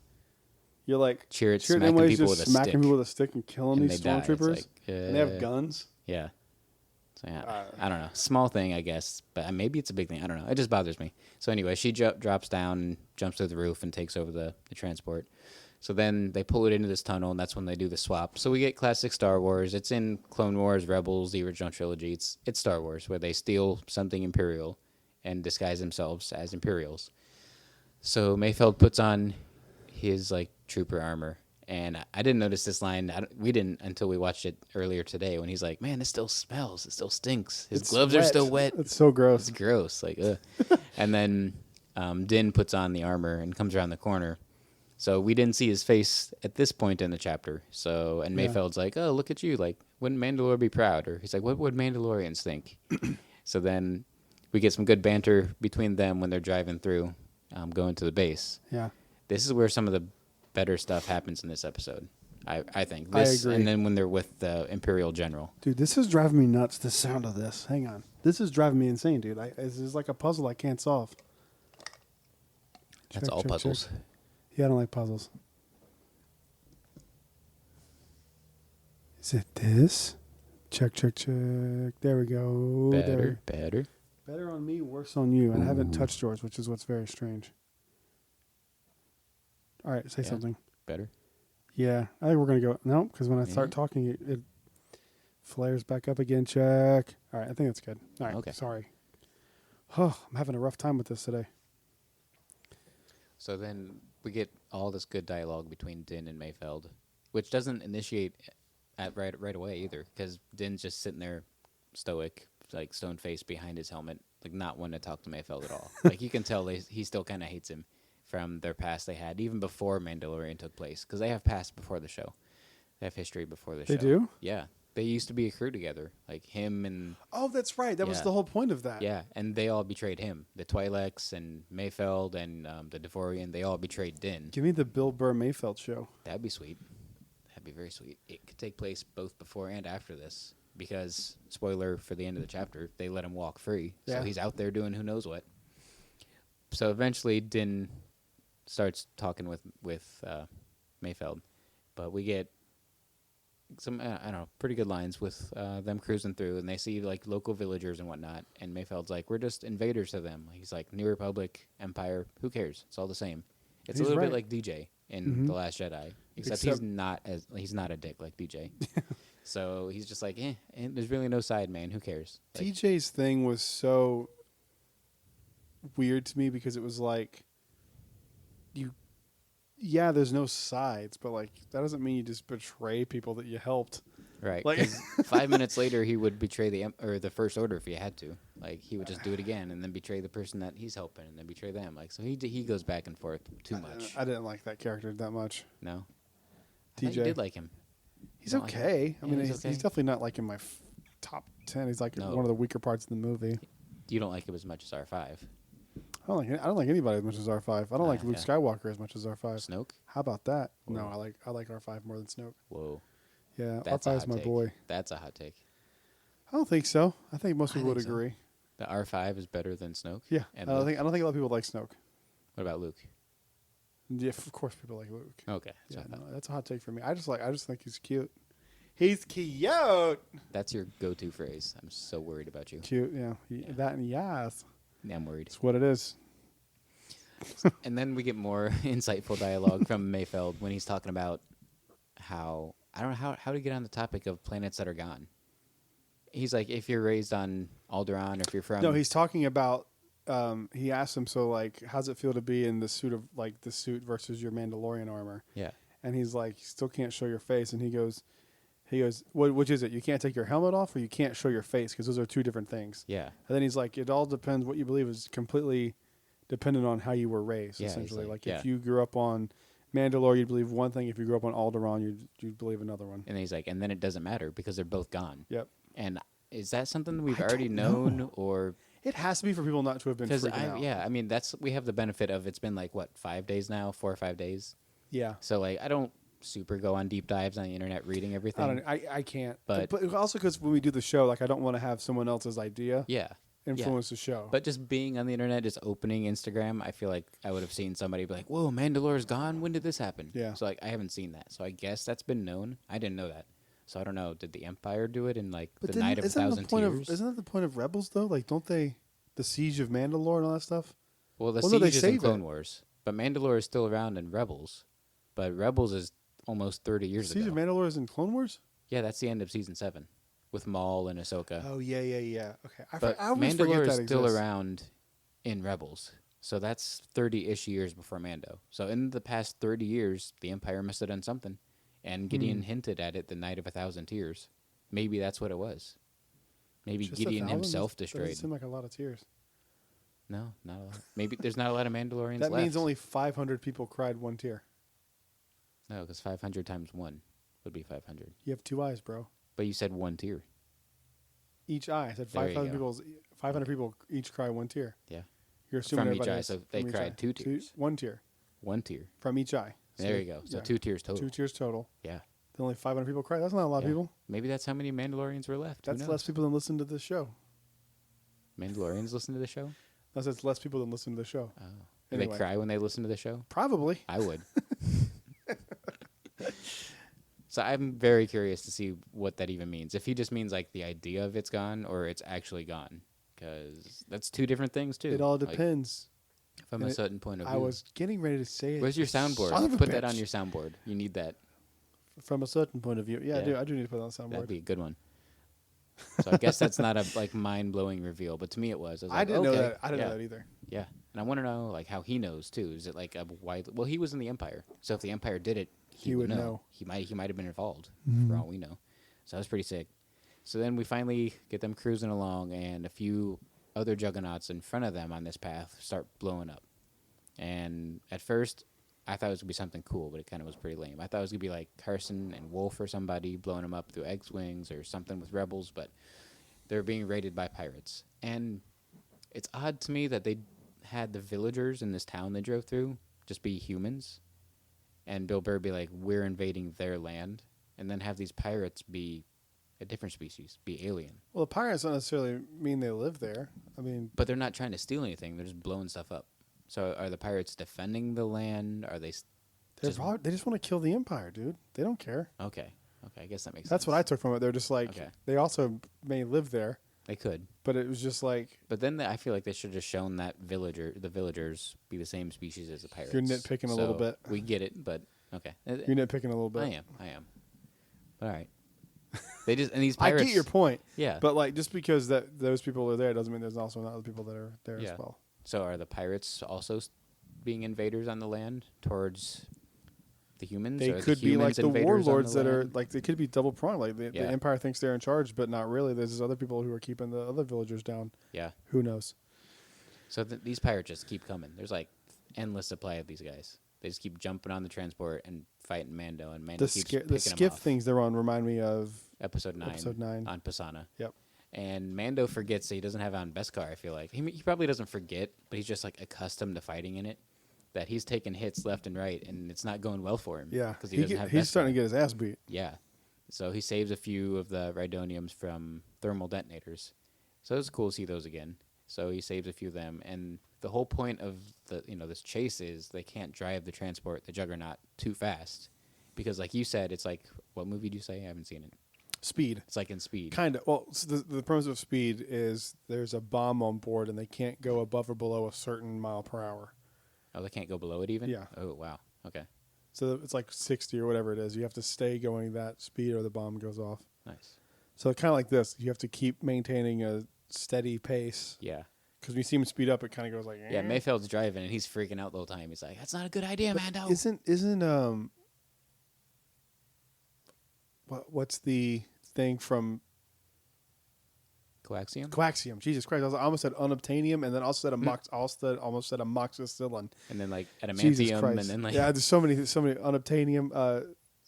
you're like Cheer it, cheering smacking anyways, people just with a smacking stick. people with a stick and killing And these they die. It's stormtroopers, like, and they have guns. Yeah. So yeah, I don't know. Small thing, I guess, but maybe it's a big thing. I don't know. It just bothers me. So anyway, she drops down, and jumps through the roof, and takes over the transport. So then they pull it into this tunnel, and that's when they do the swap. So we get classic Star Wars. It's in Clone Wars, Rebels, the original trilogy. It's Star Wars, where they steal something Imperial and disguise themselves as Imperials. So Mayfeld puts on his like trooper armor, And I didn't notice this line. We didn't until we watched it earlier today when he's like, man, it still smells. It still stinks. His gloves are still wet. It's so gross. It's gross. Like, ugh. And then Din puts on the armor and comes around the corner. So we didn't see his face at this point in the chapter. So, and Mayfeld's like, oh, look at you. Like, wouldn't Mandalore be proud? Or he's like, what would Mandalorians think? So then we get some good banter between them when they're driving through, going to the base. Yeah. This is where some of the better stuff happens in this episode. I think. I agree. And then when they're with the Imperial General. Dude, this is driving me nuts, the sound of this. Hang on. This is driving me insane, dude. This is like a puzzle I can't solve. That's all puzzles. Check. Yeah, I don't like puzzles. Is it this? Check. There we go. Better. Better on me, worse on you. And I haven't touched yours, which is what's very strange. All right, say something. Better. Yeah, I think we're going to go. No, because when I start talking, it flares back up again. Check. All right, I think that's good. All right, okay. Sorry. Oh, I'm having a rough time with this today. So then we get all this good dialogue between Din and Mayfeld, which doesn't initiate right away either, because Din's just sitting there stoic, like stone-faced behind his helmet, like not wanting to talk to Mayfeld at all. Like you can tell he still kind of hates him from their past they had, even before Mandalorian took place, because they have past before the show. They have history before the show. They do? Yeah. They used to be a crew together, like him and... Oh, that's right. That was the whole point of that. Yeah, and they all betrayed him. The Twi'leks and Mayfeld and the Devorian, they all betrayed Din. Give me the Bill Burr Mayfeld show. That'd be sweet. That'd be very sweet. It could take place both before and after this, because, spoiler for the end of the chapter, they let him walk free. So he's out there doing who knows what. So eventually Din starts talking with Mayfeld, but we get some I don't know, pretty good lines with them cruising through, and they see like local villagers and whatnot, and Mayfeld's like, we're just invaders to them. He's like, New Republic, Empire, who cares? It's all the same. It's a little bit like DJ in The Last Jedi, except he's not a dick like DJ. So he's just like, and there's really no side, man. Who cares? Like, DJ's thing was so weird to me because it was like, there's no sides, but like that doesn't mean you just betray people that you helped. Right. Like 5 minutes later, he would betray the First Order if he had to. Like he would just do it again, and then betray the person that he's helping, and then betray them. Like so, he goes back and forth too much. I didn't like that character that much. No. DJ. You did like him. He's okay. Like I mean, he's definitely not like in my top 10. He's like one of the weaker parts of the movie. You don't like him as much as R5. I don't like anybody as much as R5. I don't like Luke Skywalker as much as R5. Snoke? How about that? Whoa. No, I like R5 more than Snoke. Whoa. Yeah, That's R5 is my boy. That's a hot take. I don't think so. I think most people would agree. The R5 is better than Snoke? Yeah. I don't think a lot of people like Snoke. What about Luke? Yeah, of course people like Luke. Okay. Yeah, no, that's a hot take for me. I just think he's cute. He's cute. That's your go-to phrase. I'm so worried about you. Cute, yeah. That and yes. Yeah, I'm worried. It's what it is. And then we get more insightful dialogue from Mayfeld when he's talking about how I don't know how to get on the topic of planets that are gone. He's like, if you're raised on Alderaan, or if you're from No, he's talking about. He asked him, so like, how's it feel to be in the suit versus your Mandalorian armor? Yeah, and he's like, you still can't show your face, and he goes, which is it? You can't take your helmet off, or you can't show your face, because those are two different things. Yeah, and then he's like, it all depends. What you believe is completely dependent on how you were raised. Yeah, essentially, like if you grew up on Mandalore, you'd believe one thing. If you grew up on Alderaan, you'd believe another one. And he's like, and then it doesn't matter because they're both gone. Yep. And is that something we've already known, or it has to be for people not to have been freaking out? Yeah, I mean we have the benefit of it's been like what 5 days now, 4 or 5 days. Yeah. So like I don't super go on deep dives on the internet reading everything. I can't. But also because when we do the show, like I don't want to have someone else's idea. Yeah. Influence the show. But just being on the internet, just opening Instagram, I feel like I would have seen somebody be like, "Whoa, Mandalore's gone. When did this happen?" Yeah. So like I haven't seen that. So I guess that's been known. I didn't know that. So I don't know. Did the Empire do it in like the Night of 1,000 Tears? Isn't that the point of Rebels though? Like, don't they the Siege of Mandalore and all that stuff? Well, Siege is in Clone Wars, but Mandalore is still around in Rebels. But Rebels is almost 30 years ago. Siege of Mandalore is in Clone Wars? Yeah, that's the end of season 7 with Maul and Ahsoka. Oh yeah. Okay, But I always Mandalore forget is that still exists. around in Rebels. So that's 30-ish years before Mando. So in the past 30 years, the Empire must have done something. And Gideon hinted at it the night of 1,000 tears. Maybe that's what it was. Maybe Just Gideon 1,000? himself Doesn't destroyed. seem like a lot of tears. No, not a lot. Maybe there's not a lot of Mandalorians That left. means only 500 people cried one tear. No, because 500 times 1 would be 500. You have 2 eyes, bro. But you said 1 tear. Each eye. I said There you 500 people each cry 1 tear. Yeah. You're assuming From each everybody eye, has- so they from each cried eye. 2 tears. 1 tear 1 tear. from each eye. There you go. So yeah. 2 tears total. 2 tears total. Yeah. Then only 500 people cried. That's not a lot of Yeah. people. Maybe that's how many Mandalorians were left. Who That's knows? less people than listen to this show. Mandalorians listen to the show? That's less people than listen to the show. Oh. Do Anyway. they cry when they listen to the show? Probably. I would. So I'm very curious to see what that even means. If he just means like the idea of it's gone or it's actually gone. Because that's 2 different things too. It all Like, depends. from And a certain point of view. I was getting ready to say it. Where's your Son of soundboard? a Put that on bitch. your soundboard. You need that. From a certain point of view. Yeah, Yeah. I do need to put it on the That'd soundboard. be a good one. So I guess that's not a like mind-blowing reveal, but to me it was. I was I like, didn't know okay, that. I didn't yeah, know that either. Yeah, and I want to know like how he knows too. Is it like a wide? Well, he was in the Empire, so if the Empire did it, he would know. He might have been involved for all we know. So that was pretty sick. So then we finally get them cruising along, and a few other juggernauts in front of them on this path start blowing up. And at first, I thought it was gonna be something cool, but it kind of was pretty lame. I thought it was gonna be like Carson and Wolf or somebody blowing them up through X-wings or something with rebels, but they're being raided by pirates. And it's odd to me that they had the villagers in this town they drove through just be humans, and Bill Burr be like, "We're invading their land," and then have these pirates be a different species, be alien. Well, the pirates don't necessarily mean they live there. I mean, But they're not trying to steal anything; they're just blowing stuff up. So, are the pirates defending the land? Are they? they just want to kill the Empire, dude. They don't care. Okay. I guess that makes sense. That's what I took from it. They're just like, Okay. they also may live there, They could, but it was just like, but then I feel like they should have shown that the villagers be the same species as the pirates. You're nitpicking a little So, bit. We get it, but okay. you're nitpicking a little bit. I am. All right. They just and these I pirates. get your point. Yeah. But like, just because that those people are there doesn't mean there's also not other people that are there Yeah. as well. So are the pirates also being invaders on the land towards the humans? They Are could be like humans the invaders on warlords the that are land? like, they could be double pronged. Like the Yeah. Empire thinks they're in charge, but not really. There's other people who are keeping the other villagers down. Yeah. Who knows? So these pirates just keep coming. There's like endless supply of these guys. They just keep jumping on the transport and fighting Mando, and Mando keeps picking The them skiff off. things they're on remind me of Episode 9. Episode 9. On Pisana. Yep. And Mando forgets that he doesn't have it on Beskar, I feel like. He probably doesn't forget, but he's just like accustomed to fighting in it. That he's taking hits left and right, and it's not going well for him. Yeah, Because he doesn't have he's Beskar. starting to get his ass beat. Yeah. So he saves a few of the Rhydoniums from thermal detonators. So it's cool to see those again. So he saves a few of them, and the whole point of this chase is they can't drive the transport, the Juggernaut, too fast, because like you said, it's like, what movie do you say? I haven't seen it. Speed. It's like in Speed. Kind of. Well, so the premise of Speed is there's a bomb on board, and they can't go above or below a certain mile per hour. Oh, they can't go below it even? Yeah. Oh, wow. Okay. So it's like 60 or whatever it is. You have to stay going that speed, or the bomb goes off. Nice. So kind of like this, you have to keep maintaining a steady pace. Yeah. Because when you see him speed up, it kind of goes like. Yeah, Mayfeld's driving, and he's freaking out the whole time. He's like, that's not a good idea, Mando. Isn't what's the thing from Coaxium? Coaxium? Jesus Christ! I almost said unobtainium, and then also said almost said amoxicillin. And then like Jesus adamantium, Christ! and then like yeah, there's so many unobtainium.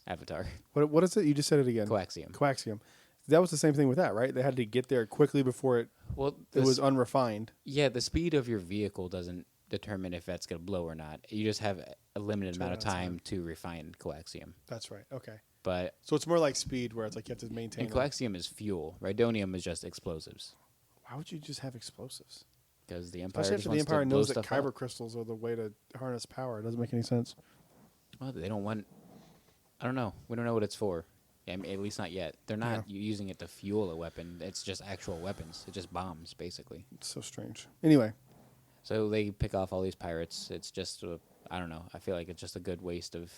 Avatar. What is it? You just said it again. Coaxium. Coaxium. That was the same thing with that, right? They had to get there quickly before it Well, was unrefined. Yeah, the speed of your vehicle doesn't determine if that's going to blow or not. You just have a limited amount of time to refine coaxium. That's right. Okay. But So it's more like speed, where it's like you have to maintain. and coaxium is fuel. Rhydonium is just explosives. Why would you just have explosives? Because the Empire Especially just after the wants Empire to blow knows that stuff kyber up. crystals are the way to harness power. It doesn't make any sense. Well, they don't want. I don't know. We don't know what it's for. Yeah, I mean, at least not yet. They're not using it to fuel a weapon. It's just actual weapons. It's just bombs, basically. It's so strange. Anyway, So they pick off all these pirates. It's just, I don't know. I feel like it's just a good waste of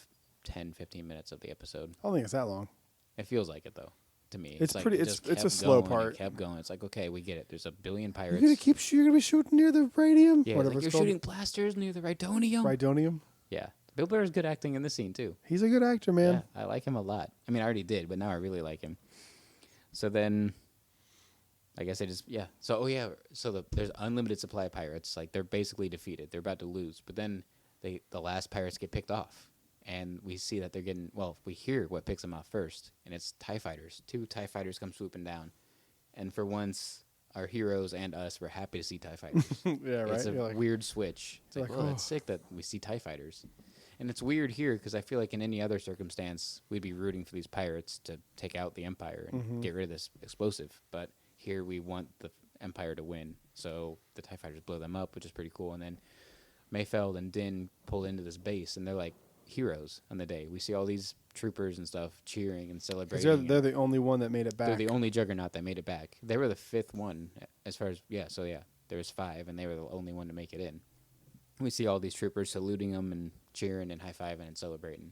10, 15 minutes of the episode. I don't think it's that long. It feels like it, though. to me. It's like pretty. it It's just a kept slow going and part. kept going. It's like, okay, we get it. There's a billion You're pirates. gonna keep. You're gonna be shooting near the radium. Yeah, Whatever like, you're it's called. shooting blasters near the Rhydonium. Rhydonium. Yeah, Bill Burr is good acting in this scene too. He's a good actor, man. Yeah, I like him a lot. I mean, I already did, but now I really like him. So then, I guess I just So there's unlimited supply of pirates. Like they're basically defeated. They're about to lose. But then the last pirates get picked off, and we see that they're getting. Well, we hear what picks them off first, and it's TIE fighters. 2 TIE fighters come swooping down, and for once, our heroes and us were happy to see TIE fighters. Yeah, right. It's a You're like, weird switch. It's like, like, well, oh. it's sick that we see TIE fighters. And it's weird here because I feel like in any other circumstance, we'd be rooting for these pirates to take out the Empire and get rid of this explosive. But here we want the Empire to win. So the TIE fighters blow them up, which is pretty cool. And then Mayfeld and Din pull into this base, and they're like heroes on the day. We see all these troopers and stuff cheering and celebrating. they're the only one that made it back. They're the only juggernaut that made it back. They were the 5th one as far as, there was 5, and they were the only one to make it in. We see all these troopers saluting them and cheering and high-fiving and celebrating.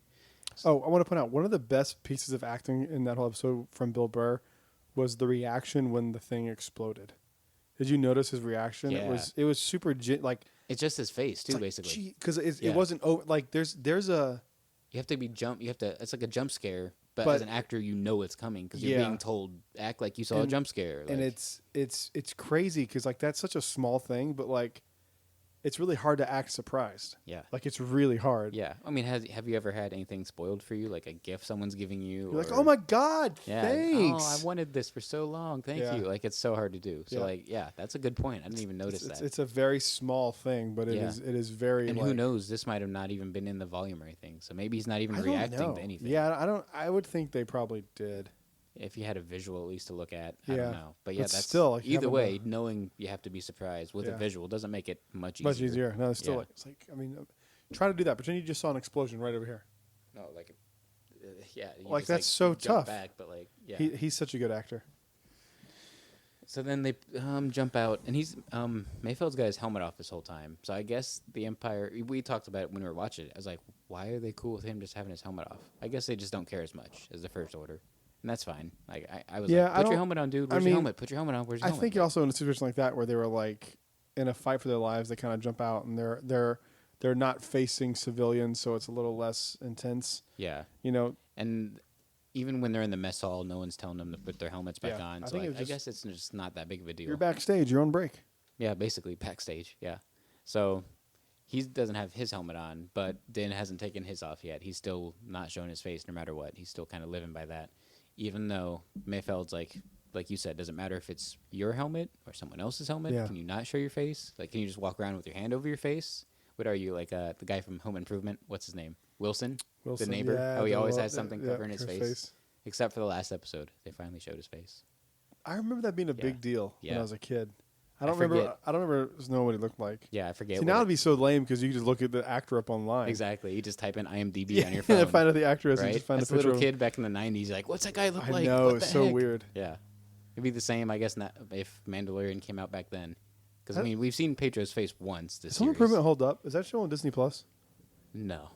Oh, I want to point out one of the best pieces of acting in that whole episode from Bill Burr was the reaction when the thing exploded. Did you notice his reaction? Yeah. It was super like It's just his face, too, basically. because it Yeah. wasn't like there's a You have to be it's like a jump scare, but But- as an actor, you know it's coming because you're Yeah. being told, act like you saw a And- jump scare. and like- it's crazy because like that's such a small thing, but like it's really hard to act surprised. Yeah. Like it's really hard. Yeah. I mean, have you ever had anything spoiled for you, like a gift someone's giving you? You're like, or- oh my god, Yeah. thanks. Oh, I wanted this for so long. Thank Yeah. you. Like, it's so hard to do. So, Yeah. that's a good point. I didn't even notice that. It's a very small thing, but it Yeah. is very. And like, who knows? This might have not even been in the volume or anything. So maybe he's not even I don't reacting know. to anything. Yeah, I don't. I would think they probably did. If you had a visual at least to look at, I Yeah. don't know. But yeah, But that's still, like, either having way. Knowing you have to be surprised with Yeah. a visual doesn't make it much easier. Much easier. No, it's still Yeah. like it's like I mean, try to do that. Pretend you just saw an explosion right over here. No, like, yeah. You Like, just, that's so jump tough. Back, but like, yeah. He's such a good actor. So then they jump out, and he's Mayfeld's got his helmet off this whole time. So I guess the Empire. We talked about it when we were watching it. I was like, why are they cool with him just having his helmet off? I guess they just don't care as much as the First Order, and that's fine. Like I was Yeah, like, I put don't- your helmet on, dude. I Where's mean, your helmet? Put your helmet on. Where's your I helmet? think also in a situation like that where they were like in a fight for their lives, they kind of jump out and they're not facing civilians, so it's a little less intense. Yeah, You know, and even when they're in the mess hall, no one's telling them to put their helmets back Yeah, on. I So think it I was just- guess it's just not that big of a deal. you're backstage, you're on break. Yeah, basically backstage. Yeah. So he doesn't have his helmet on, but Din hasn't taken his off yet. He's still not showing his face no matter what. He's still kind of living by that. Even though Mayfeld's like you said, doesn't matter if it's your helmet or someone else's helmet. Yeah. Can you not show your face? Like, can you just walk around with your hand over your face? What are you, like the guy from Home Improvement? What's his name? Wilson? Wilson, The neighbor? yeah, How he the always lo- has something yeah, covering his face. Except for the last episode. They finally showed his face. I remember that being a big deal when Yeah. I was a kid. I I don't remember. forget. I don't remember knowing what he looked like. Yeah, I forget. See, what now it- it'd be so lame because you can just look at the actor up online. Exactly. You just type in IMDb Yeah, on your phone. and find out the actress and Right? just find As a a picture. little of kid back in the 90s, like, what's that guy look I like? know, What it's the so heck? weird. Yeah. It'd be the same, I guess, not if Mandalorian came out back then. Because, I That- me's we've seen Pedro's face once this Does Home series. Improvement hold up? Is that show on Disney Plus? No.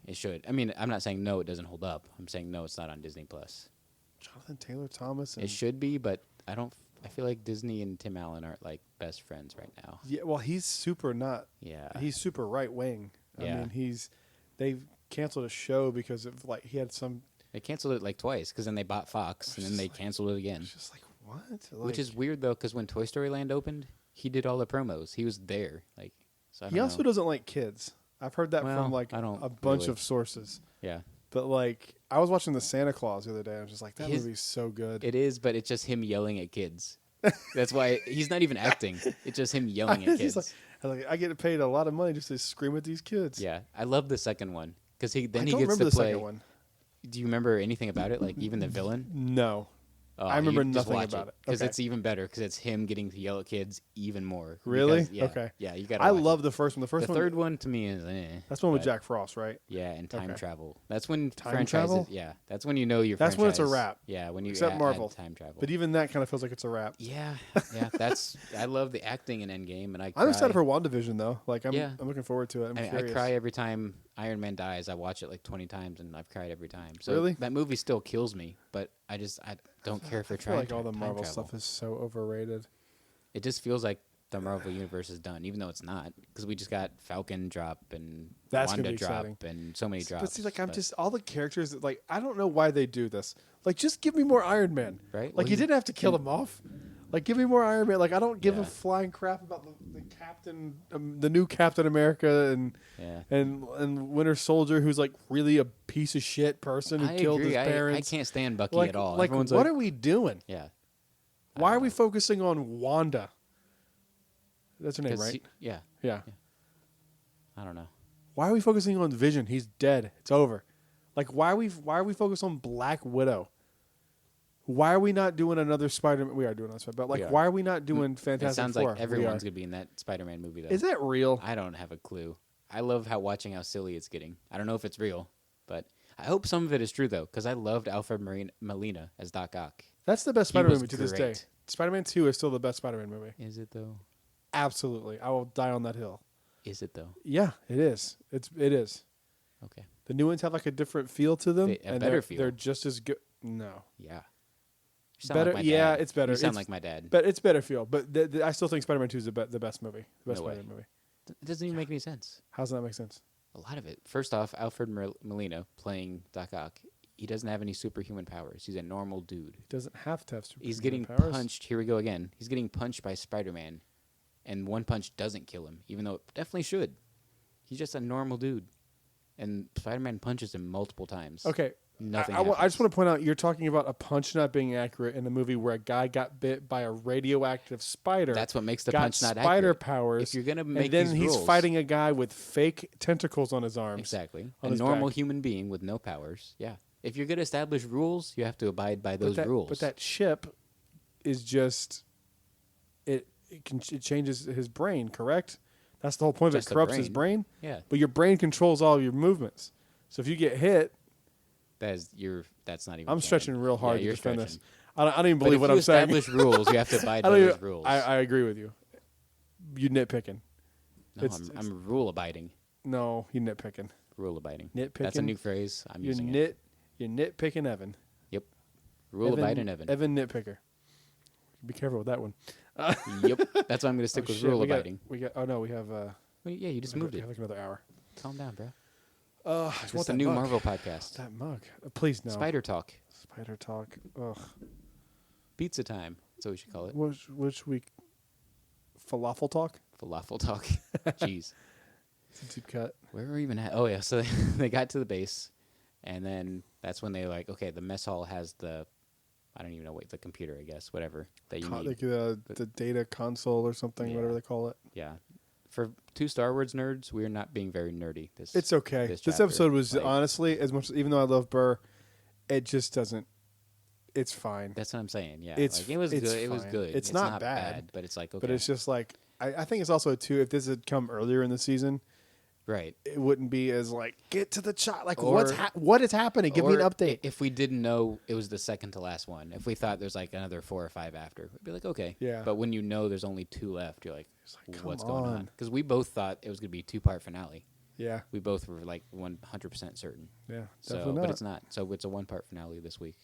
It should. I mean, I'm not saying no, it doesn't hold up. I'm saying no, it's not on Disney+. Plus. Jonathan Taylor Thomas. And, It should be, but I feel like Disney and Tim Allen aren't, like, best friends right now. Yeah, well, he's super not. Yeah. He's super right wing. Yeah. I mean, they've canceled a show because of like he had some. They canceled it, like, twice, because then they bought Fox, and then they just like- canceled it again. It's just like what? Which is weird, though, because when Toy Story Land opened, he did all the promos. He was there. Like, so I don't he also know. doesn't like kids. I've heard that Well, from like I don't a bunch really. of sources. Yeah. But like, I was watching the Santa Claus the other day. And I was just like, that His- movie's so good. It is, but it's just him yelling at kids. That's why he's not even acting. It's just him yelling at He's kids. I get paid a lot of money just to scream at these kids. Yeah, I love the second one because I he don't gets remember to the play. second one. Do you remember anything about it? Like even the villain? No. Oh, I remember you just nothing watch about it. because Okay. it's even better because it's him getting to yell at kids even more. Really? Because- yeah, Okay. Yeah, you got. I love the first one. The first the one. third one to me is. That's the one with but- Jack Frost, right? Yeah, and time Okay. travel. That's when Time franchises. travel? Yeah, that's when you know your. That's when it's a franchise- wrap. Yeah, when you Except add Marvel. time travel. But even that kind of feels like it's a wrap. yeah, yeah, that's. I love the acting in Endgame, and I. I'm excited cry. for WandaVision though. Like I'm Yeah. looking forward to it. I'm I curious. cry every time Iron Man dies, I watch it like 20 times and I've cried every time. So Really? that movie still kills me, but I don't care for I feel trying. like all the time Marvel travel. stuff is so overrated. It just feels like the Marvel universe is done, even though it's not, because we just got Falcon drop and That's gonna Wanda be drop exciting. and so many drops. But see, like I'm just all the characters that, like, I don't know why they do this. Like, just give me more Iron Man. Right? Like Well, you didn't have to kill him off. Like, give me more Iron Man. Like, I don't give a Yeah. flying crap about the Captain, the new Captain America, and Yeah. and Winter Soldier, who's like really a piece of shit person who I killed agree. his I parents. can't stand Bucky like, at all. Like, Everyone's what like, are we doing? yeah. Why are we focusing on Wanda? That's her name, 'Cause right? yeah. Yeah. I don't know. Why are we focusing on Vision? He's dead. It's over. Like, why are we focused on Black Widow? Why are we not doing another Spider-Man? We are doing another Spider-Man, but like, We are. why are we not doing Fantastic It sounds Four? like everyone's going to be in that Spider-Man movie, though. Is that real? I don't have a clue. I love watching how silly it's getting. I don't know if it's real, but I hope some of it is true, though, because I loved Alfred Molina as Doc Ock. That's the best He Spider-Man was movie to this day. great. Spider-Man 2 is still the best Spider-Man movie. Is it, though? Absolutely. I will die on that hill. Is it, though? Yeah, it is. It is. Okay. The new ones have like a different feel to them. A better feel. They're just as good. No. Yeah. You sound Better. like my Yeah, dad. it's better. You sound It's- like my dad. But it's better feel. But I still think Spider-Man 2 is the best movie. The best No way. Spider-Man movie. It doesn't even make any sense. How does that make sense? A lot of it. First off, Alfred Molina playing Doc Ock. He doesn't have any superhuman powers. He's a normal dude. He doesn't have to have superhuman He's getting powers. punched. Here we go again. He's getting punched by Spider-Man, and one punch doesn't kill him, even though it definitely should. He's just a normal dude, and Spider-Man punches him multiple times. Okay. Nothing. I just happens. want to point out you're talking about a punch not being accurate in a movie where a guy got bit by a radioactive spider. That's what makes the got punch not spider accurate. powers. If you're gonna make and then these he's rules, fighting a guy with fake tentacles on his arms. exactly on a his normal back. human being with no powers. Yeah. If you're gonna establish rules, you have to abide by those rules. But that ship is just it changes his brain, correct? That's the whole point. Just It the corrupts his brain. Yeah. But your brain controls all of your movements. So if you get hit, That's not even. I'm canon. stretching real hard Yeah, to defend stretching. this. I don't even But believe if what you I'm saying. establish rules, you have to abide I by don't those even, rules. I agree with you. You nitpicking. No, I'm rule abiding. No, you nitpicking. Rule abiding. Nitpicking. That's a new phrase. I'm You're using it. You're nitpicking Evan. Yep. Rule abiding Evan. Evan nitpicker. Be careful with that one. Yep. That's why I'm going to stick with Shit, rule we got- abiding. We got. Oh no, we have. Well, yeah, you just we moved it. have like another hour. Calm down, bro. I just It's want the that new mug. Marvel podcast. That mug. Please no. Spider Talk. Spider talk. Ugh. Pizza time. That's what we should call it. Which week? Falafel talk. Falafel Talk. Jeez. It's a deep cut. Where were we even at? Oh, yeah. So they got to the base, and then that's when they like, okay, the mess hall has I don't even know what, the computer, I guess, whatever that you need. Like the data console or something, Yeah. whatever they call it. Yeah. For two Star Wars nerds, we are not being very nerdy. It's okay. This chapter. episode was Like, honestly, as much even though I love Burr, it just doesn't. It's fine. That's what I'm saying. Yeah, It's- like, it was it's good. It was fine. good. It's not bad, but it's like okay, But it's just like I think it's also too. If this had come earlier in the season, right. it wouldn't be as like get to the shot. Like Or- what is happening? Give me an Or update. If we didn't know it was the second to last one, if we thought there's like another 4 or 5 after, we'd be like, okay. Yeah. But when you know there's only 2 left, you're like, like, what's come going on? on. Because we both thought it was going to be a 2-part finale. Yeah, We both were like 100% certain. yeah, So, definitely not. but it's not. So it's a 1-part finale this week.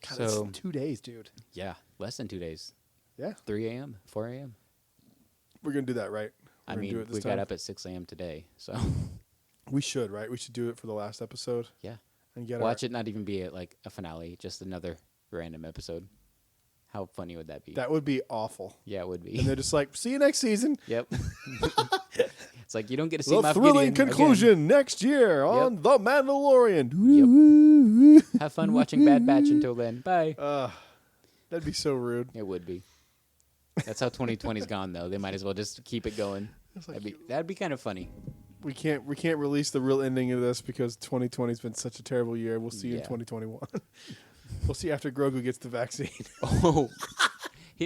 God, so that's 2 days, dude. yeah, less than 2 days. Yeah, 3 a.m., 4 a.m. we're gonna do that, right? We're I gonna do mean, it this we time. got up at 6 a.m. today, so We should, right? We should do it for the last episode yeah. and get Watch it not even be like a finale, just another random episode. How funny would that be? That would be awful. Yeah, it would be. And they're just like, see you next season. Yep. It's like you don't get to see The Moff thrilling Gideon conclusion again. next year on The Mandalorian. Have fun watching Bad Batch until then. Bye. That'd be so rude. It would be. That's how 2020's gone, though. They might as well just keep it going. like That'd be kind of funny. We can't release the real ending of this because 2020's been such a terrible year. We'll see you in Yeah. 2021. We'll see after Grogu gets the vaccine.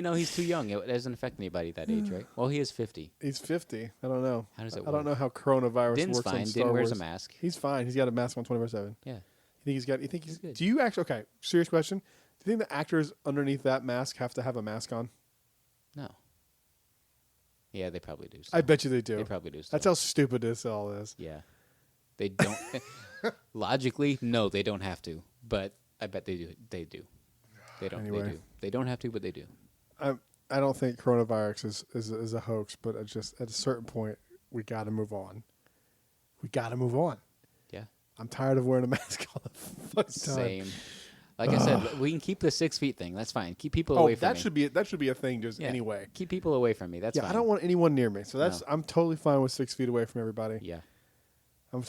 Oh, he's too young. It doesn't affect anybody that age, right? Well, he is 50. He's 50. I don't know. How does it I don't work? know how coronavirus Din's works on fine. Star Din Wars. wears a mask. He's fine. He's got a mask on 24/7. Yeah. You think he's good. Do you actually? Okay, serious question. Do you think the actors underneath that mask have to have a mask on? No. Yeah, they probably do. I bet you they do. They probably do. That's how stupid this all is. Yeah. They don't. Logically, no, they don't have to. But I bet they do. They do. They don't. Anyway. They do. They don't have to, but they do. I don't think coronavirus is a hoax, but it's just at a certain point we got to move on. We got to move on. Yeah. I'm tired of wearing a mask all the fucking time. Same. Like I said, we can keep the 6 feet thing. That's fine. Keep people away from me. That should be a thing just anyway. Keep people away from me. That's fine. I don't want anyone near me. So I'm totally fine with 6 feet away from everybody. Yeah. I'm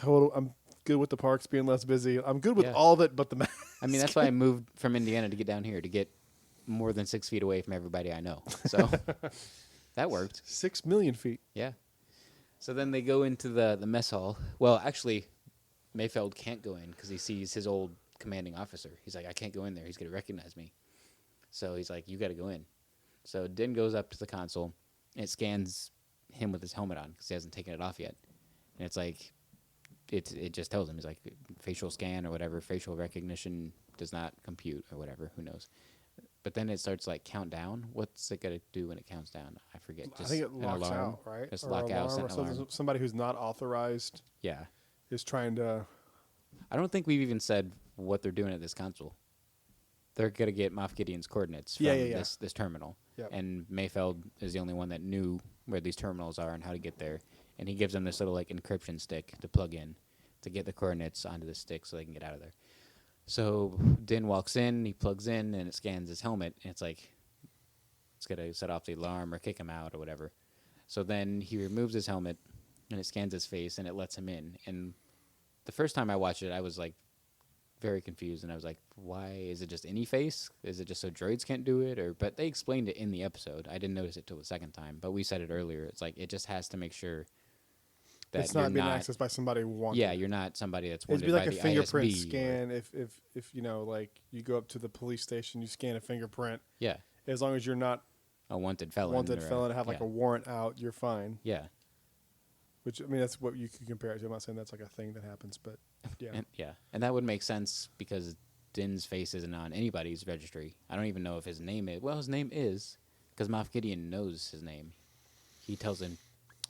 good with the parks being less busy. I'm good with all of it but the mask. I mean, that's why I moved from Indiana to get down here, to get more than 6 feet away from everybody I know. So that worked. 6 million feet. Yeah. So then they go into the mess hall. Well, actually, Mayfeld can't go in because he sees his old commanding officer. He's like, I can't go in there. He's going to recognize me. So he's like, you got to go in. So Din goes up to the console, and it scans him with his helmet on because he hasn't taken it off yet. And it's like, it just tells him, he's like, facial scan or whatever, facial recognition does not compute or whatever. Who knows? But then it starts like count down. What's it gonna do when it counts down? I forget. I think it locks out, right? Just or lock out. or somebody who's not authorized. Yeah. Is trying to. I don't think we've even said what they're doing at this console. They're gonna get Moff Gideon's coordinates from this terminal. Yep. And Mayfeld is the only one that knew where these terminals are and how to get there. And he gives them this little like encryption stick to plug in to get the coordinates onto the stick so they can get out of there. So Din walks in, he plugs in, and it scans his helmet, and it's like, it's going to set off the alarm or kick him out or whatever. So then he removes his helmet, and it scans his face, and it lets him in. And the first time I watched it, I was like very confused, and I was like, why? Is it just any face? Is it just so droids can't do it? But they explained it in the episode. I didn't notice it till the second time, but we said it earlier. It's like, it just has to make sure that it's not being accessed by somebody who wants. Yeah, you're not somebody that's wanted. It'd be like by a fingerprint ISB scan. If you know, like you go up to the police station, you scan a fingerprint. Yeah. As long as you're not a wanted felon. Have like a warrant out, you're fine. Yeah. Which I mean, that's what you could compare it to. I'm not saying that's like a thing that happens, but yeah. And that would make sense because Din's face isn't on anybody's registry. I don't even know if his name is. Well, his name is because Moff Gideon knows his name. He tells him.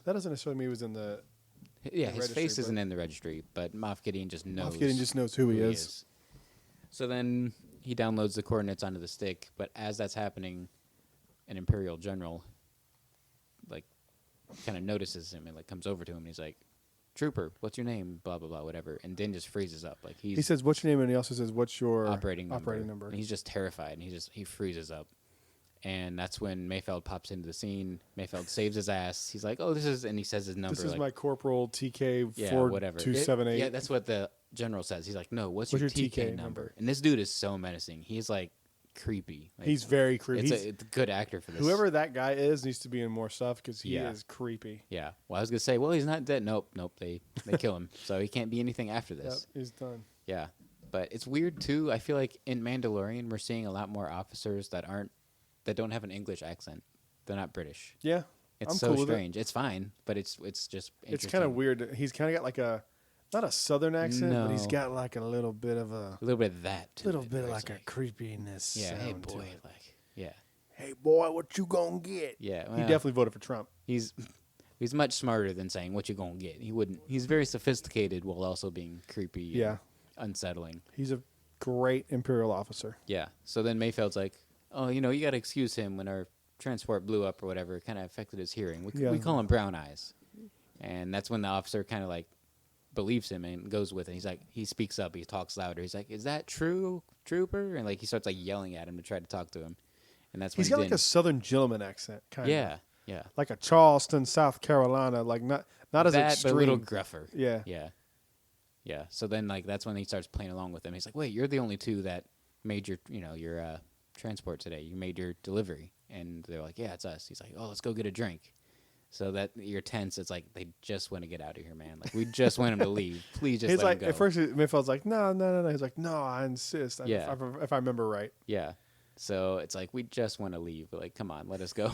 That doesn't necessarily mean he was in the. Yeah, his face isn't in the registry, but Moff Gideon just knows. Moff Gideon just knows who he is. So then he downloads the coordinates onto the stick, but as that's happening, an Imperial general, like, kind of notices him and like comes over to him and he's like, "Trooper, what's your name?" Blah blah blah, whatever. And Din just freezes up, like he says, "What's your name?" and he also says, "What's your operating number?" And he's just terrified and he freezes up. And that's when Mayfeld pops into the scene. Mayfeld saves his ass. He's like, "Oh, this is," and he says his number. This is like, my Corporal TK 4278. Yeah, that's what the general says. He's like, "No, what's your TK number?" And this dude is so menacing. He's like creepy. Like, he's very creepy. It's a good actor for this. Whoever that guy is needs to be in more stuff because he is creepy. Yeah. Well, I was gonna say, well, he's not dead. Nope. They kill him, so he can't be anything after this. Yep, he's done. Yeah, but it's weird too. I feel like in Mandalorian, we're seeing a lot more officers that don't have an English accent. They're not British. Yeah, it's so strange. It's fine, but it's just it's kind of weird. He's kind of got like not a southern accent, but he's got like a little bit of that. A little bit of like a creepiness. Yeah, hey boy, hey boy, what you gonna get? Yeah, well, he definitely voted for Trump. He's much smarter than saying what you gonna get. He wouldn't. He's very sophisticated while also being creepy. Yeah, unsettling. He's a great Imperial officer. Yeah. So then Mayfeld's like, "Oh, you got to excuse him when our transport blew up or whatever. It kind of affected his hearing. We call him Brown Eyes." And that's when the officer kind of like believes him and goes with it. He's like, he speaks up. He talks louder. He's like, "Is that true, trooper?" And like he starts like yelling at him to try to talk to him. And that's when he's got like a southern gentleman accent, kind of. Yeah. Like a Charleston, South Carolina, like not as extreme, but a little gruffer. Yeah. So then like that's when he starts playing along with him. He's like, "Wait, you're the only two that made your transport today. You made your delivery." And they're like, "Yeah, it's us." He's like, "Oh, let's go get a drink." So that you're tense. It's like they just want to get out of here, man. Like we just want him to leave. Please just let him go. At first, Mayfeld's like, no. He's like, "No, I insist." If I remember right. Yeah. So it's like we just want to leave. But like, come on, let us go.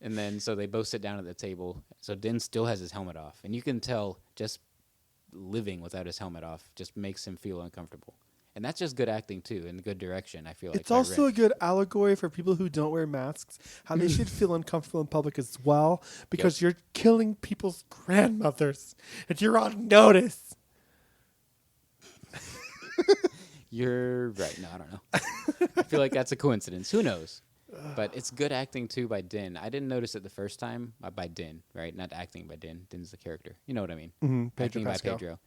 And then so they both sit down at the table. So Din still has his helmet off, and you can tell just living without his helmet off just makes him feel uncomfortable. And that's just good acting too, and good direction. I feel like It's also a good allegory for people who don't wear masks, how they should feel uncomfortable in public as well, because you're killing people's grandmothers and you're on notice. You're right. No, I don't know. I feel like that's a coincidence. Who knows? But it's good acting too by Din. I didn't notice it the first time by Din, right? Not acting by Din. Din's the character. You know what I mean? Mm-hmm. Acting by Pedro.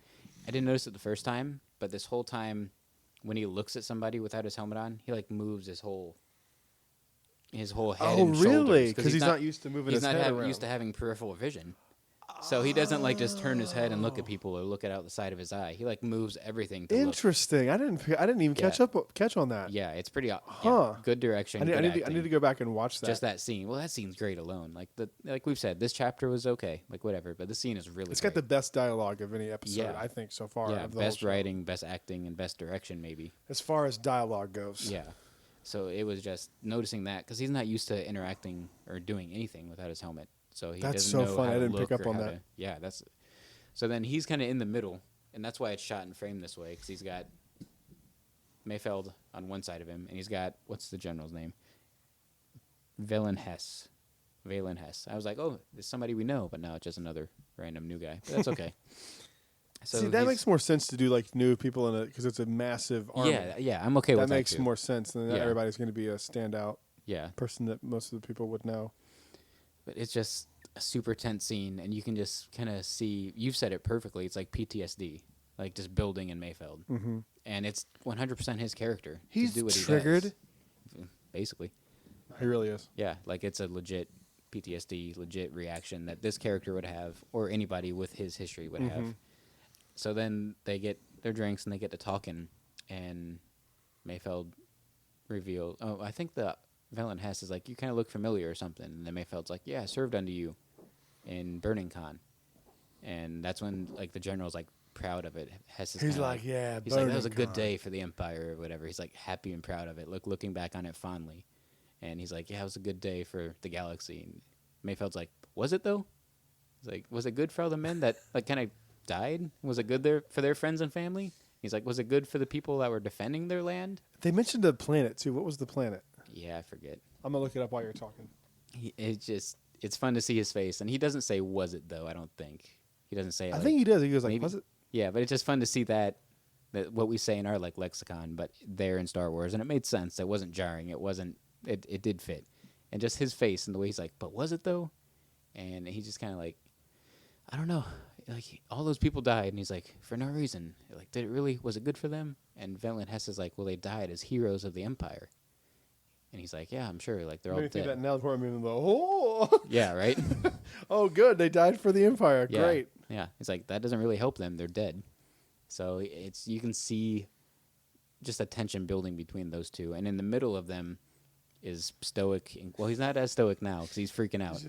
I didn't notice it the first time, but this whole time, when he looks at somebody without his helmet on, he like moves his whole head. Oh, and really? Because Because he's not used to moving his head around. He's not used to having peripheral vision. So he doesn't like just turn his head and look at people or look at out the side of his eye. He like moves everything to Interesting. Look. I didn't even catch on that. Yeah, it's pretty good direction. I need to go back and watch that. Just that scene. Well, that scene's great alone. Like we've said, this chapter was okay. Like whatever, but this scene is really. It's got the best dialogue of any episode, I think, so far. Yeah, of the best whole show. writing, best acting, and best direction, maybe. As far as dialogue goes. Yeah. So it was just noticing that because he's not used to interacting or doing anything without his helmet. So he that's doesn't so know fun. how I to didn't pick look up or on how that. to- yeah, that's. So then he's kind of in the middle, and that's why it's shot and framed this way because he's got Mayfeld on one side of him, and he's got what's the general's name? Valen Hess. I was like, oh, it's somebody we know, but now it's just another random new guy. But that's okay. So see, that makes more sense to do like new people in it because it's a massive army. Yeah, I'm okay with that. That makes too. more sense than that everybody's going to be a standout Yeah, person that most of the people would know. but it's just a super tense scene, and you can just kind of see. You've said it perfectly. It's like PTSD, like just building in Mayfeld, and it's 100% his character. He's to do what triggered. He does, basically. He really is. Yeah, like it's a legit PTSD, legit reaction that this character would have, or anybody with his history would have. So then they get their drinks and they get to talking, and Mayfeld reveals, oh, I think the Valen Hess is like, you kind of look familiar or something. And then Mayfeld's like, yeah, I served under you in Burning Con. And that's when like the general's like proud of it. Hess is He's kinda like, yeah, he's like, that was a Burning good Con. day for the Empire or whatever. He's like happy and proud of it, looking back on it fondly. And he's like, yeah, it was a good day for the galaxy. And Mayfeld's like, was it though? He's like, was it good for all the men that like kind of died? Was it good there for their friends and family? He's like, was it good for the people that were defending their land? They mentioned a planet too. What was the planet? Yeah, I forget. I'm gonna look it up while you're talking. It's fun to see his face, and he doesn't say "was it" though. I don't think he doesn't say. I Like, think he does. He goes like, maybe. "Was it?" Yeah, but it's just fun to see that what we say in our like lexicon, but there in Star Wars, and it made sense. It wasn't jarring. It wasn't. It did fit, and just his face and the way he's like, "But was it though?" And he just kind of like, I don't know. Like all those people died, and he's like, for no reason. Like, did it really? Was it good for them? And Valen Hess is like, well, they died as heroes of the Empire. And he's like, yeah, I'm sure. Like they're all Maybe think dead. that now before I'm even like, oh, Yeah, right. oh, good. They died for the Empire. Yeah. Great. Yeah, it's like that doesn't really help them. They're dead. So you can see just a tension building between those two, and in the middle of them is Stoic. Well, he's not as Stoic now because he's freaking out.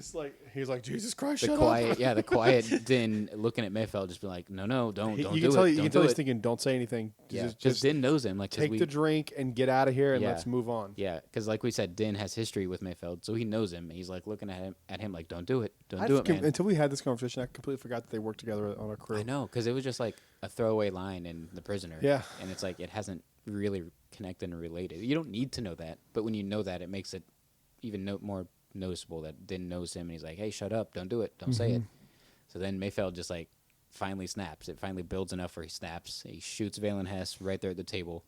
He's like Jesus Christ. The shut quiet, up. yeah, the quiet Din looking at Mayfeld, just be like, no, don't You do can it. tell. You Don't can do tell he's it. thinking, "Don't say anything. Yeah, just Din knows him. Like, take the drink and get out of here, and Yeah. let's move on." Yeah, because like we said, Din has history with Mayfeld, so he knows him. And he's like looking at him like, don't do it, don't do it, man. Until we had this conversation, I completely forgot that they worked together on a crew. I know, because it was just like a throwaway line in The Prisoner. Yeah. And it's like it hasn't really connected and related. You don't need to know that, but when you know that, it makes it even more noticeable that Din knows him, and he's like, hey, shut up, don't do it, don't say it. So then Mayfeld just like finally snaps. It finally builds enough where he snaps. He shoots Valen Hess right there at the table.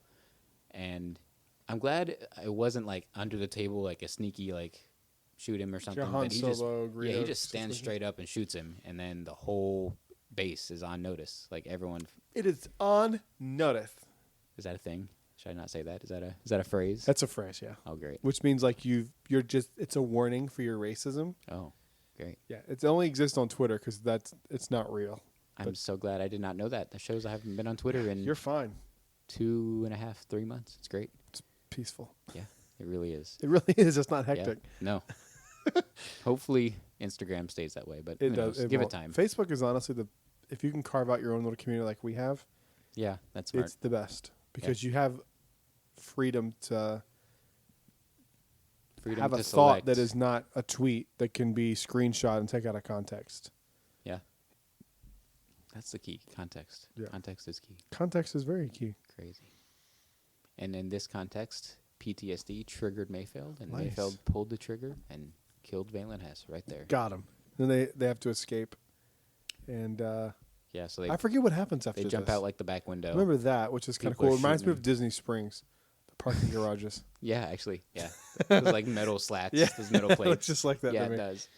And I'm glad it wasn't like under the table, like a sneaky like shoot him or something. Han But he Solo, just, Greedo he just stands straight up and shoots him, and then the whole base is on notice. Like everyone. It is on notice. Is that a thing? Should I not say that? Is that a phrase? That's a phrase, yeah. Oh, great. Which means like you're just it's a warning for your racism. Oh, great. Yeah, it only exists on Twitter because it's not real. I'm so glad I did not know that. That shows I haven't been on Twitter in You're fine. 2.5, 3 months. It's great. It's peaceful. Yeah, it really is. It really is. It's not Yeah. hectic. No. Hopefully Instagram stays that way, but It who does. knows? Give it time. Facebook is honestly if you can carve out your own little community like we have, Yeah, that's smart. it's the best because you have freedom to Freedom have a to thought select. that is not a tweet that can be screenshot and take out of context. Yeah. That's the key. Context. Yeah. Context is key. Context is very key. Crazy. And in this context, PTSD triggered Mayfeld, and Nice. Mayfeld pulled the trigger and killed Valen Hess right there. Got him. Then they have to escape, and Yeah, so I forget what happens after they jump this. out like the back window. I remember that, which is kind of People cool. are It reminds me shooting of Disney Springs, the parking garages. Yeah, actually, yeah. Those like metal slats, Yeah. those metal It plates. looks just like that Yeah, to it me. does.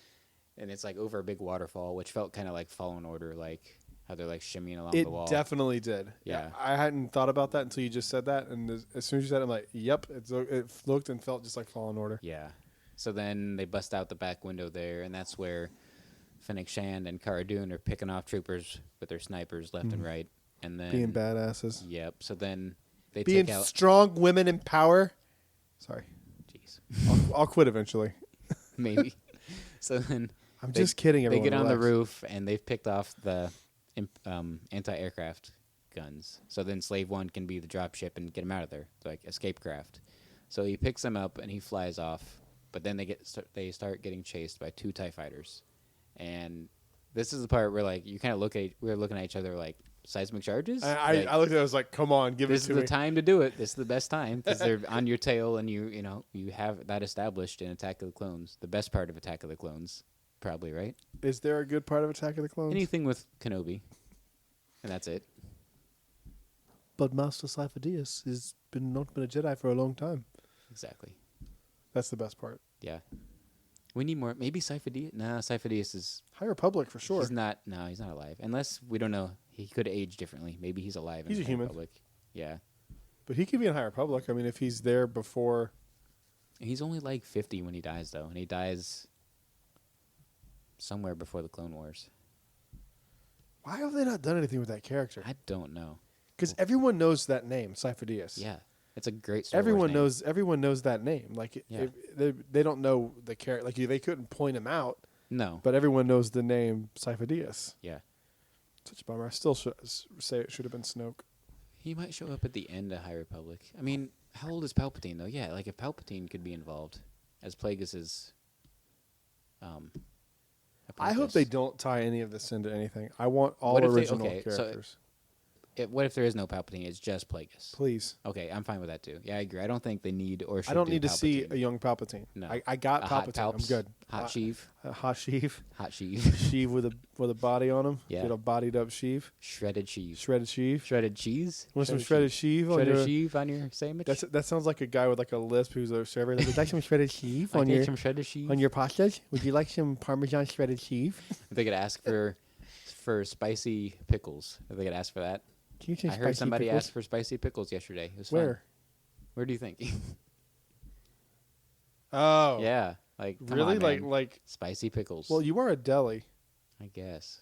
And it's like over a big waterfall, which felt kind of like Fallen Order, like how they're like shimmying along It the wall. definitely did. Yeah. I hadn't thought about that until you just said that, and as soon as you said it, I'm like, yep, it looked and felt just like Fallen Order. Yeah. So then they bust out the back window there, and that's where Fennec Shand and Cara Dune are picking off troopers with their snipers left and right. And then Being badasses. Yep. So then they Being take out. strong women in power. Sorry. Jeez. I'll quit eventually. Maybe. So then I'm They- just kidding, they everyone. get on the relax. roof and they've picked off the anti-aircraft guns. So then Slave One can be the drop ship and get him out of there, like escape craft. So he picks them up and he flies off. But then they start getting chased by 2 TIE fighters, and this is the part where like you kind of we're looking at each other like seismic charges. I looked at it, I was like, come on, give This it is to the me. time to do it. This is the best time because they're on your tail, and you have that established in Attack of the Clones. The best part of Attack of the Clones, probably, right? Is there a good part of Attack of the Clones? Anything with Kenobi, and that's it. But Master Sifo-Dyas has not been a Jedi for a long time. Exactly. That's the best part. Yeah. We need more. Maybe Sifo-Dyas. Nah, Sifo-Dyas is. High Republic for sure. He's not. No, he's not alive. Unless we don't know. He could age differently. Maybe he's alive. He's in a the human. Republic. Yeah. But he could be in High Republic. I mean, if he's there before. He's only like 50 when he dies, though, and he dies somewhere before the Clone Wars. Why have they not done anything with that character? I don't know. Because everyone knows that name, Sifo-Dyas. Yeah, it's a great Star Everyone Wars name. knows. Everyone knows that name. Like Yeah. they don't know the character. Like they couldn't point him out, No. but everyone knows the name Sifo-Dyas. Yeah. Such a bummer. I still say it should have been Snoke. He might show up at the end of High Republic. I mean, how old is Palpatine, though? Yeah, like if Palpatine could be involved as Plagueis's I hope they don't tie any of this into anything. I want all What if they- original okay, so- characters. What if there is no Palpatine? It's just Plagueis. Please. Okay, I'm fine with that, too. Yeah, I agree. I don't think they need or should I don't do need to see Palpatine. a young Palpatine. No. I got A hot Palpatine. I'm Palps, good. Hot Sheev. Hot Sheev. Hot Sheev. Sheev with a body on him. Yeah. Get a bodied up Sheev. Shredded cheese. Shredded Sheev. Shredded cheese? Want some shredded Sheev on Shredded your... cheese on your sandwich? That sounds like a guy with like a lisp who's a server. Would you like some shredded Sheev I on get your some shredded cheese. on your pastas? Would you like some Parmesan shredded Sheev? If they could ask for spicy pickles. If they could ask for that. Can you say I heard spicy somebody pickles? ask for spicy pickles yesterday. It was fun. Where? Where do you think? Oh. Yeah, like come Really? on, man. Like. Spicy pickles. Well, you are a deli. I guess.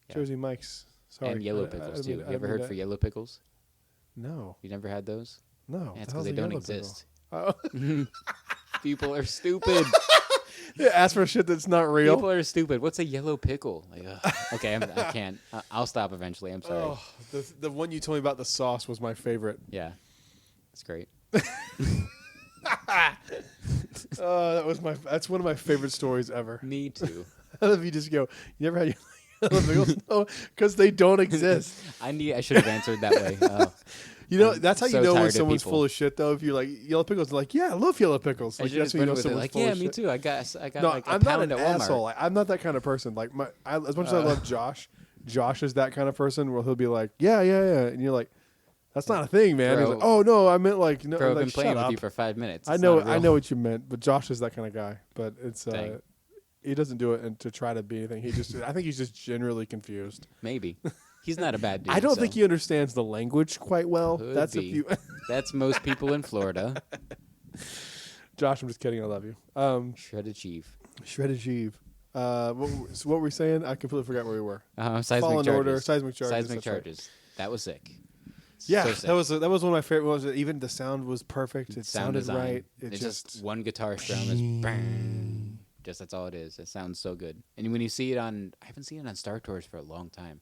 Yeah. Jersey Mike's. Sorry. And yellow I pickles didn't too. mean- You ever I didn't heard mean for to- yellow pickles? No. You never had those? No. Yeah, it's The hell's because they a don't yellow pickle? exist. Oh. People are stupid. Ask for shit that's not real. People are stupid. What's a yellow pickle? Like, ugh. Okay, I can't. I'll stop eventually. I'm sorry. Oh, the one you told me about the sauce was my favorite. Yeah, it's great. That's one of my favorite stories ever. Me too. If you just go, you never had yellow pickles? No, because they don't exist. I should have answered that way. Oh. You know, I'm that's how you so know when tired of someone's people. full of shit. Though, if you're like yellow pickles, they're like, yeah, I love yellow pickles. I Like should that's have when you know with it. someone's Like, full yeah, of me shit. too. I got No, like a I'm not pound an at Walmart. asshole. I'm not that kind of person. Like as much as I love Josh, Josh is that kind of person where he'll be like, yeah, and you're like, that's not a thing, man. He's Bro. like, oh no, I meant like no. Bro, I've like, been playing shut with up. you for 5 minutes. I It's know, not real. what you meant, but Josh is that kind of guy. But it's Dang. he doesn't do it and to try to be anything. I think he's just generally confused. Maybe. He's not a bad dude. I don't so. think he understands the language quite well. Could That's be. if you, That's most people in Florida. Josh. I'm just kidding. I love you. Shredded chief. Shredded Jeeve. So what were we saying? I completely forgot where we were. Seismic Fallen charges. Order, seismic charges. Seismic that's right. charges. That was sick. Yeah, So sick. that was one of my favorite ones. Even the sound was perfect. It Sound sounded design. right. It's just one guitar strum is bang. Just that's all it is. It sounds so good. And when you see it on, I haven't seen it on Star Tours for a long time.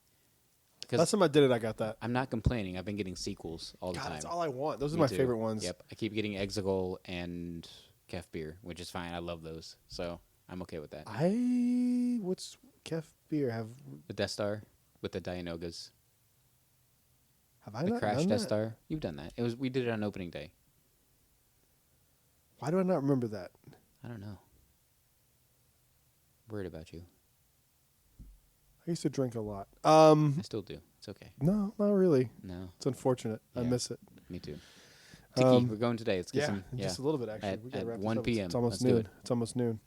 Last time I did it, I got that. I'm not complaining. I've been getting sequels all the God, time. that's all I want. Those are Me my too. favorite ones. Yep. I keep getting Exegol and Kef Beer, which is fine. I love those. So I'm okay with that. What's Kef beer have? The Death Star with the Dianogas. Have I The not Crash done Death that? Star. You've done that. We did it on opening day. Why do I not remember that? I don't know. Worried about you. I used to drink a lot. I still do. It's okay. No, not really. No, It's unfortunate. I Yeah. miss it. me too. Tiki, Um, we're going today. Let's get Yeah, some. Yeah, just a little bit actually. at- We gotta at wrap this 1 up. p.m. It's almost Let's do noon. it. It's almost noon.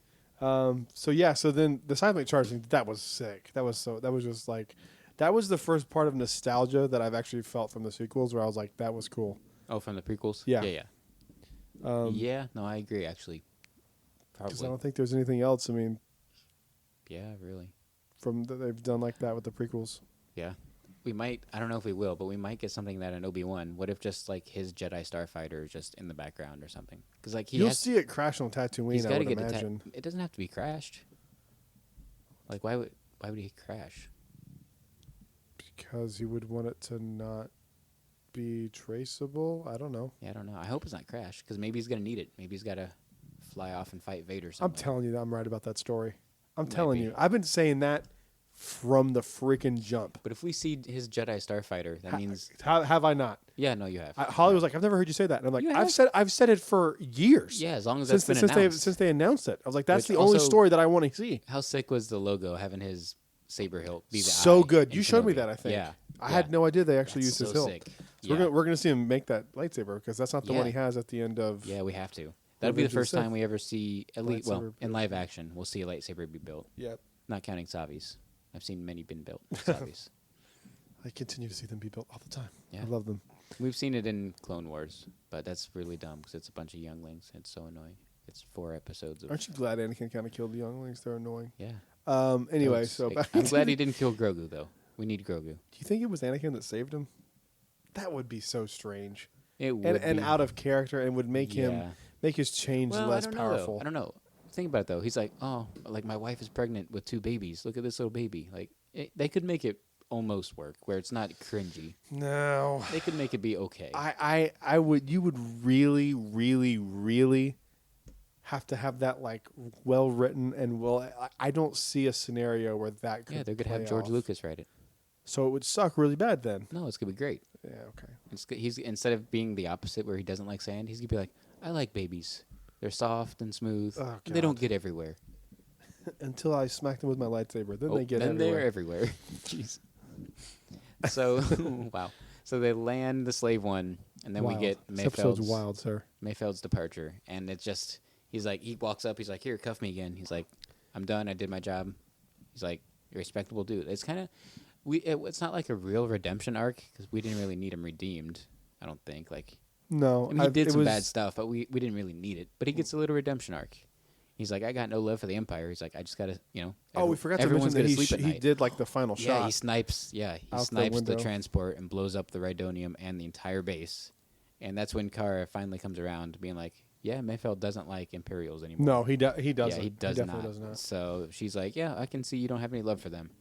So then the seismic charging, that was sick. That was just like, that was the first part of nostalgia that I've actually felt from the sequels where I was like, that was cool. Oh, from the prequels. Yeah. Yeah. Yeah. No, I agree. Actually, Because I probably. don't think there's anything else. I mean, Yeah, really. from that they've done like that with the prequels. Yeah. We might. I don't know if we will, but we might get something that in Obi-Wan. What if just like his Jedi Starfighter is just in the background or something? Because like You'll see it crash on Tatooine. he's I got to would get imagine. it doesn't have to be crashed. Like why would he crash? Because you would want it to not be traceable. I don't know. Yeah, I don't know. I hope it's not crashed because maybe he's gonna need it. Maybe he's got to fly off and fight Vader. I'm Somewhere. telling you that I'm right about that story. I'm Might telling be. you. I've been saying that from the freaking jump. But if we see his Jedi Starfighter, that means How have I not? yeah, no, you have. Holly was like, "I've never heard you say that," and I'm like, You "I've have. said it for years." Yeah, as long as since that's been announced. since they announced it, I was like, "That's Which the only also- story that I want to see." How sick was the logo having his saber hilt be the So eye good. in You showed me Kenobi? that. I think. Yeah, I yeah. had no idea they actually That's used his so hilt. sick. So Yeah. we're gonna see him make that lightsaber because that's not the one he Yeah. has at the end of. Yeah, we have to. That'll be the Revenge of the first time Sith. we ever see at least, well, Lightsaber in built. live action, we'll see a lightsaber be built. Yep. Not counting Savi's. I've seen many been built. Savi's. I continue to see them be built all the time. Yeah. I love them. We've seen it in Clone Wars, but that's really dumb because it's a bunch of younglings. It's so annoying. It's 4 episodes of. Aren't you glad Anakin kind of killed the younglings? They're annoying. Yeah. Anyway, Goats. so Like, back I'm to glad he didn't kill Grogu though. We need Grogu. Do you think it was Anakin that saved him? That would be so strange It would and be, out of character, and would make yeah. make his change Well, less I don't know, though. powerful. I don't know. Think about it though. He's like, oh, like my wife is pregnant with 2 babies. Look at this little baby. Like they could make it almost work where it's not cringy. No, They could make it be okay. I would. You would really, really, really have to have that like well written and well. I don't see a scenario where that could. Yeah, they're gonna play have George off. Lucas write it. So it would suck really bad then. No, it's gonna be great. Yeah. Okay. He's instead of being the opposite where he doesn't like sand, he's gonna be like, I like babies. They're soft and smooth. Oh, and they don't God. get everywhere. Until I smack them with my lightsaber, then Oh, they get then everywhere. they're everywhere. Jeez. So wow. So they land the slave one, and then Wild. we get This episode's Mayfeld's wild, sir. Mayfeld's departure, and it's just he's like he walks up, he's like, here, cuff me again. He's like, I'm done. I did my job. He's like, you're a respectable dude. It's kind of it's not like a real redemption arc because we didn't really need him redeemed. I don't think like. No, I mean, he did it some was- bad stuff, but we didn't really need it. But he gets a little redemption arc. He's like, I got no love for the Empire. He's like, I just gotta, Oh, we forgot to everyone's mention that gonna sleep at he night. did like the final Yeah, shot. he snipes. Yeah, he out the snipes the window. transport and blows up the Rhydonium and the entire base. And that's when Kara finally comes around, being like, "Yeah, Mayfeld doesn't like Imperials anymore." No, he doesn't. Yeah, he definitely not. does not. So she's like, "Yeah, I can see you don't have any love for them."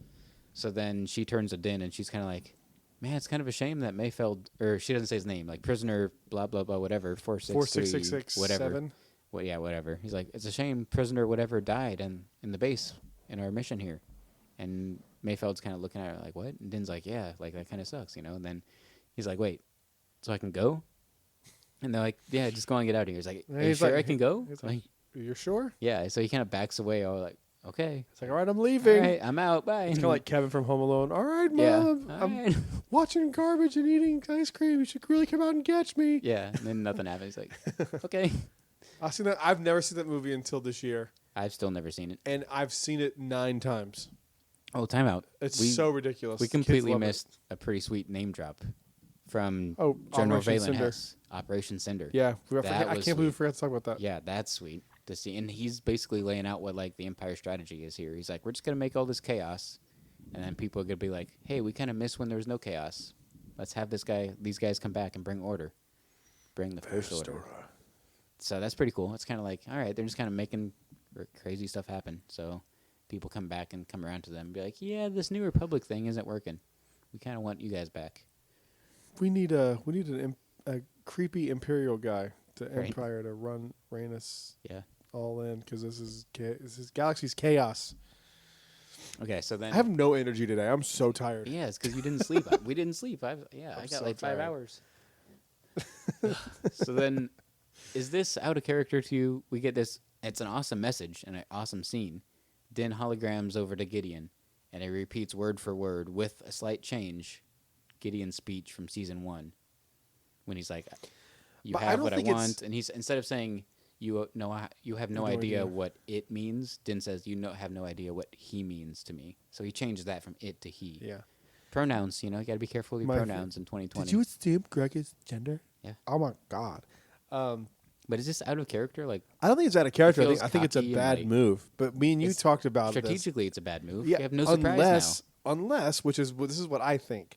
So then she turns to Din and she's kind of like, "Man, it's kind of a shame that Mayfeld, or she doesn't say his name, like prisoner, blah blah blah, whatever, 4666 whatever." 7. Well, yeah, whatever. He's like, it's a shame prisoner whatever died in the base in our mission here. And Mayfeld's kind of looking at her like, what? And Din's like, yeah, like that kind of sucks, you know? And then he's like, wait, so I can go? And they're like, yeah, just go and get out of here. He's like, And are you he's sure like- I can go? he's Like, You're sure? yeah, so he kind of backs away all like, okay. It's like, all right, I'm All leaving. right, I'm out, bye. It's kind of like Kevin from Home Alone. All right, yeah, Mom, all I'm right. watching garbage and eating ice cream. You should really come out and catch me. Yeah, and then nothing happens. He's like, okay. I've seen that. I've never seen that movie until this year, I've still never seen it. and I've seen it 9 times. Oh, timeout. It's We- so ridiculous. We Kids completely love it. missed a pretty sweet name drop from Oh, General Operation Valen Cinder. Hess, Operation Cinder. Yeah, I That was can't believe we sweet. forgot to talk about that. Yeah, that's sweet to see. And he's basically laying out what like the Empire strategy is here. He's like, we're just gonna make all this chaos, and then people are gonna be like, hey, we kind of miss when there was no chaos. Let's have these guys come back and bring order, bring the first order. So that's pretty cool. It's kind of like, all right, they're just kind of making crazy stuff happen. So people come back and come around to them and be like, yeah, this New Republic thing isn't working. We kind of want you guys back. We need a creepy Imperial guy to Right. Empire to rein us Yeah. all in because this is Galaxy's chaos. Okay, so then I have no energy today. I'm so tired. yeah, it's because you didn't sleep. We didn't sleep. I got so like 5 tired. hours. So then, is this out of character to you? We get this. It's an awesome message and an awesome scene. Then holograms over to Gideon, and it repeats word for word with a slight change. Gideon's speech from season 1, when he's like, "You But I have don't what I think it's- want," and he's instead of saying, "You have no idea what it means," Din says, "You have no idea what he means to me." So he changes that from it to he. Yeah. Pronouns, you got to be careful with your pronouns in 2020. Did you assume Greg's gender? Yeah. Oh my god. But is this out of character? Like, I don't think it's out of character. feels I think it's a cocky and, bad like, move. But me and you it's talked about this. strategically, it's a bad move. Yeah, You have no surprise now. unless, this is what I think.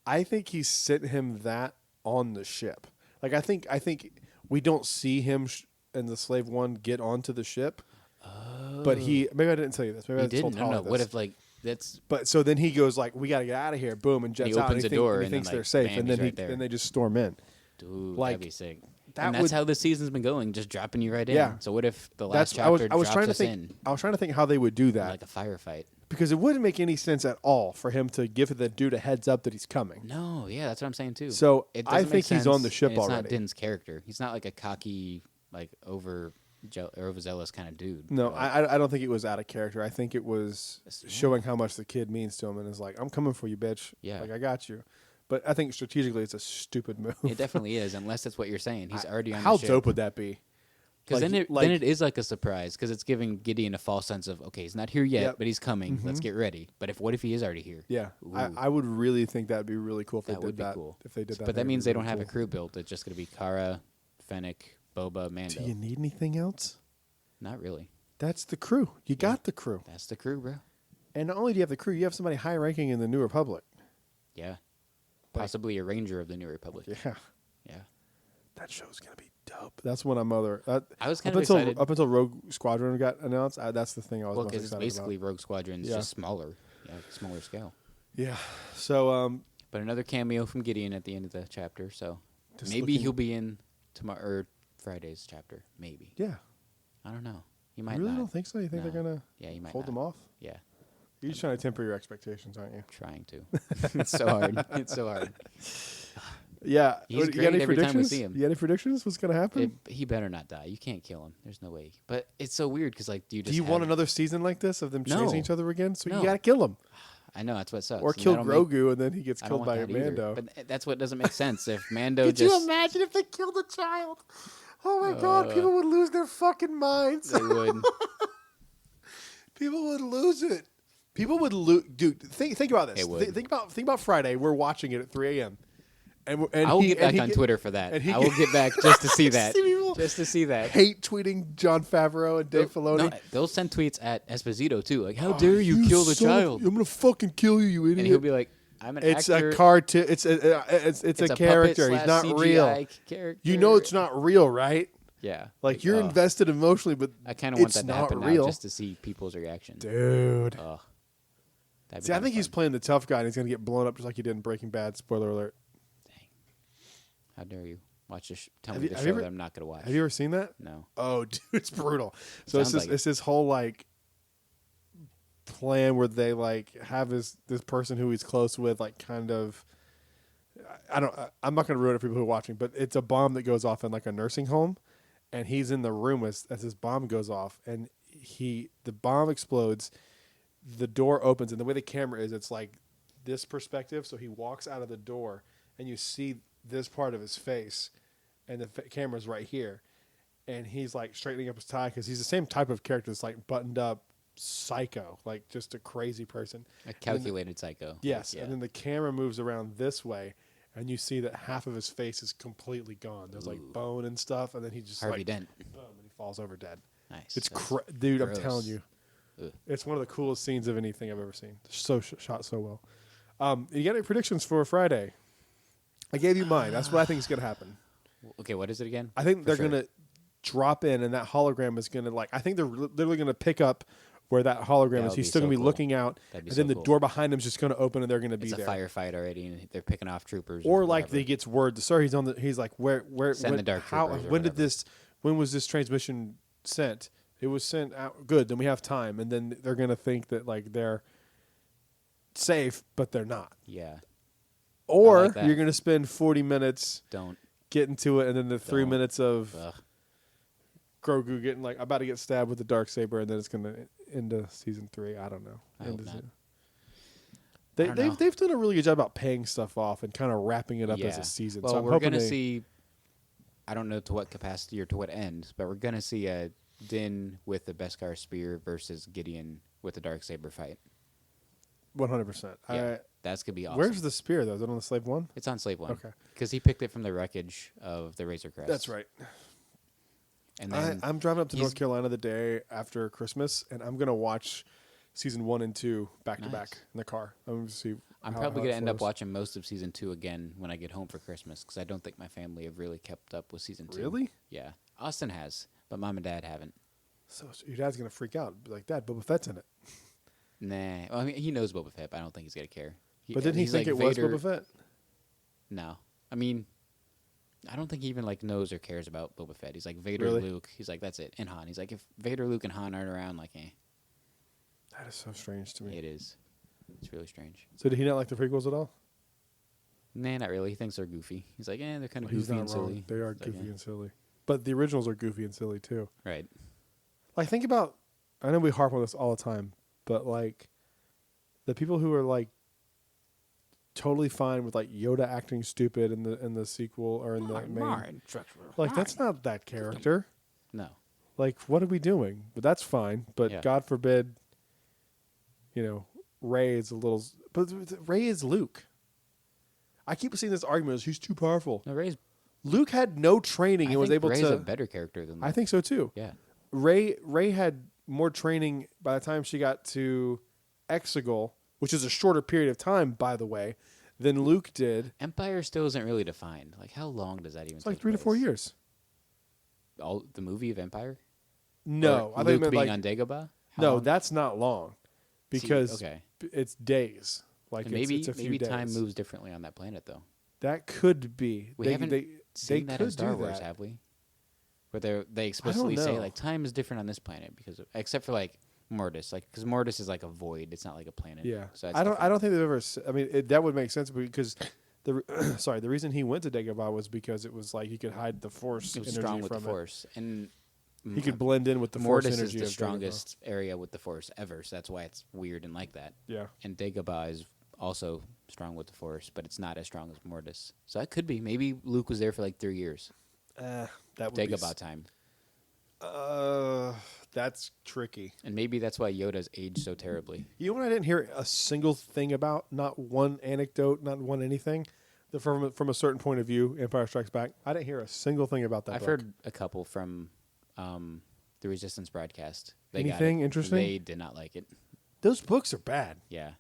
I think he sent him that on the ship. Like I think we don't see him in the Slave One get onto the ship. Oh. But maybe I didn't tell you this. Maybe He I told didn't. Holly No. this. What if like that's But so then he goes like, "We got to get out of here!" Boom, and jets he out. opens the door and he and thinks then, they're like, safe, bam, and then he's right there. then they just storm in. dude, like, that'd be sick. that And that's would- how the season's been going, just dropping you right in. Yeah. So what if the last I was chapter trying to drops us think. in I was trying to think how they would do that like a firefight? because it wouldn't make any sense at all for him to give the dude a heads up that he's coming. No, yeah, that's what I'm saying too. So It I doesn't think make he's on the sense, ship and it's already. not Din's character. He's not like a cocky, like overzealous kind of dude. No, Like, I don't think it was out of character. I think it was showing how much the kid means to him and is like, "I'm coming for you, bitch. Yeah. Like I got you." But I think strategically it's a stupid move. it definitely is, unless that's what you're saying. He's already on How the ship. dope would that be? Because Like, then it is like a surprise because it's giving Gideon a false sense of, okay, he's not here yet, Yep. but he's coming. Let's Mhm. get ready. But what if he is already here? Yeah, Ooh. I would really think that'd be really cool if That they did would be that. cool. If they did that, But that would means be they don't really have a cool. crew built. It's just going to be Kara, Fennec, Boba, Mando. Do you need anything else? Not really. That's the crew. You got the crew. That's the crew, bro. And not only do you have the crew, you have somebody high ranking in the New Republic. Yeah. Possibly a ranger of the New Republic. Yeah, Yeah. that show's gonna be dope. That's one I'm I was kind up of excited. up until Rogue Squadron got announced. That's the thing I was Well, most because it's excited basically about. Rogue Squadron's Yeah. just smaller. Yeah, smaller scale. Yeah. So But another cameo from Gideon at the end of the chapter, so Just maybe looking- he'll be in tomorrow or Friday's chapter. Maybe. yeah, I don't know. He you might really not. don't think so? You think No. they're gonna Yeah, he might hold not. them off? Yeah, You're just trying to temper your expectations, aren't you? trying to. It's so hard. It's so hard. Yeah. He's You got great any every time we predictions? see him. You got any predictions? What's gonna happen? He better not die. You can't kill him. There's no way. But it's so weird because like, do you just Do you want have- another season like this of them chasing No. each other again? So No. you gotta kill him, I know that's what sucks. or and kill that'll make- Grogu, and then he gets I don't killed want by that either. Mando. But that's what doesn't make sense. If Mando Could just you imagine if they killed a child? Oh my God, people would lose their fucking minds. they would. People would lose it. People would lose. Dude, think about this. They would. Think about Friday. We're watching it at 3 a.m. And I will get back on Twitter for that. and he I will get back just to see that. See people Just to see that. hate tweeting John Favreau and Dave Filoni. No, they'll send tweets at Esposito too, like, "How Oh, dare you kill the son of- child?" I'm gonna fucking kill you, you idiot. And he'll be like, "I'm an it's actor. a cartoon. It's a character. puppet He's not / real. CGI character." You know it's not real, right? Yeah, Like you're oh, invested emotionally, but I kind of want it's that to not happen real. now, just to see people's reaction. Dude. Oh, that'd be See, I kinda think he's fun. playing the tough guy, and he's gonna get blown up just like he did in Breaking Bad. Spoiler alert. How dare you watch this? Tell Have me you- the have show you ever- that I'm not gonna watch. Have you ever seen that? No. Oh, dude, it's brutal. So it's Sounds this, like it. it's this whole like plan where they like have this person who he's close with, like kind of. I'm not going to ruin it for people who are watching, but it's a bomb that goes off in like a nursing home, and he's in the room as this bomb goes off, and the bomb explodes, the door opens, and the way the camera is, it's like this perspective. So he walks out of the door, and you see this part of his face, and the camera's right here, and he's like straightening up his tie because he's the same type of character that's like buttoned up psycho, like just a crazy person. A calculated psycho. Yes, Yeah. and then the camera moves around this way, and you see that half of his face is completely gone. There's like bone and stuff, and then he just Harvey like Dent. boom, and he falls over dead. Nice. It's That's dude. gross. I'm telling you, Ugh. it's one of the coolest scenes of anything I've ever seen. So shot so well. You got any predictions for Friday? I gave you mine. That's what I think is going to happen. Okay, what is it again? I think For they're sure. going to drop in, and that hologram is going to like. I think they're literally going to pick up where that hologram That is. would He's be still so going to be cool. looking out, That'd be and so then the cool. door behind him is just going to open, and they're going to be It's a there. firefight already, and they're picking off troopers. Or like whatever. they gets word, sir, he's on the. He's like, where? Send when, the dark how? troopers or When did whatever. this? When was this transmission sent? It was sent out. Good. Then we have time, and then they're gonna think that like they're safe, but they're not. Yeah. Or like that. you're gonna spend 40 minutes Don't. getting to it, and then the 3 Don't. minutes of Ugh. Grogu getting like about to get stabbed with the Darksaber, and then it's gonna into season 3. I don't know. I hope Into not. They, I don't know. they've done a really good job about paying stuff off and kind of wrapping it up as Yeah. a season. Well, so I'm we're hoping gonna they, see. I don't know to what capacity or to what end, but we're gonna see a Din with the Beskar spear versus Gideon with the Darksaber fight. 100%. Yeah, that's gonna be awesome. Where's the spear though? Is it on the Slave One? It's on Slave One. Okay. Because he picked it from the wreckage of the Razor Crest. That's right. And then I'm driving up to he's- North Carolina the day after Christmas, and I'm gonna watch season 1 and 2 back to Nice. back in the car. I'm gonna see. I'm how- probably how going it to end up flows. watching most of season 2 again when I get home for Christmas because I don't think my family have really kept up with season 2. Really? Yeah. Austin has, but mom and dad haven't. So your dad's gonna freak out, be like, "Dad, Boba Fett's in it." Nah. Well, I mean, he knows Boba Fett, but I don't think he's going to care. But didn't he he's think like it was Vader- Boba Fett? No. I mean, I don't think he even like knows or cares about Boba Fett. He's like Vader, Really? Luke. He's like, that's it. And Han. He's like, if Vader, Luke, and Han aren't around, like, That is so strange to me. it is. It's really strange. So did he not like the prequels at all? Nah, not really. He thinks they're goofy. He's like, they're kind of He's goofy not and wrong. silly. They are It's like, goofy and silly, but the originals are goofy and silly too. Right. Like think about, I know we harp on this all the time, but like the people who are like totally fine with like Yoda acting stupid in the sequel or in the main, like that's not that character. No. Like what are we doing? But that's fine. But Yeah. God forbid, Rey is a little. But Rey is Luke. I keep seeing this argument as he's too powerful. No, Rey's. Luke had no training I and was think able Rey's to. a better character than Luke. I think so too. Yeah. Rey had more training by the time she got to Exegol, which is a shorter period of time, by the way, than Luke did. Empire still isn't really defined. Like, how long does that even It's like take 3 to 4 place? years. All the movie of Empire? No, Or I think it Luke meant being like on Dagobah? How no, long? that's not long, because okay. it's days. Like And it's a few maybe days. time moves differently on that planet, though. That could be. We haven't they Seen that in could Star do Wars, that. have we? Where they explicitly say know. like time is different on this planet except for like Mortis, like because Mortis is like a void. It's not like a planet. Yeah, So that's I different. don't think they've ever. I mean, that would make sense because the reason he went to Dagobah was because it was like he could hide the Force It was energy strong with from the it. Force, and He could blend in with the Force Mortis is energy. the of Dagobah. strongest area with the Force ever, so that's why it's weird and like that. Yeah, And Dagobah is also strong with the Force, but it's not as strong as Mortis. So that could be. Maybe Luke was there for like 3 years. that would Dagobah time. That's tricky. And maybe that's why Yoda's aged so terribly. You know what I didn't hear a single thing about? Not one anecdote, not one anything. From a certain point of view, Empire Strikes Back. I didn't hear a single thing about that. I've book. heard a couple from the Resistance broadcast. They Anything got it. interesting? They did not like it. Those books are bad. Yeah,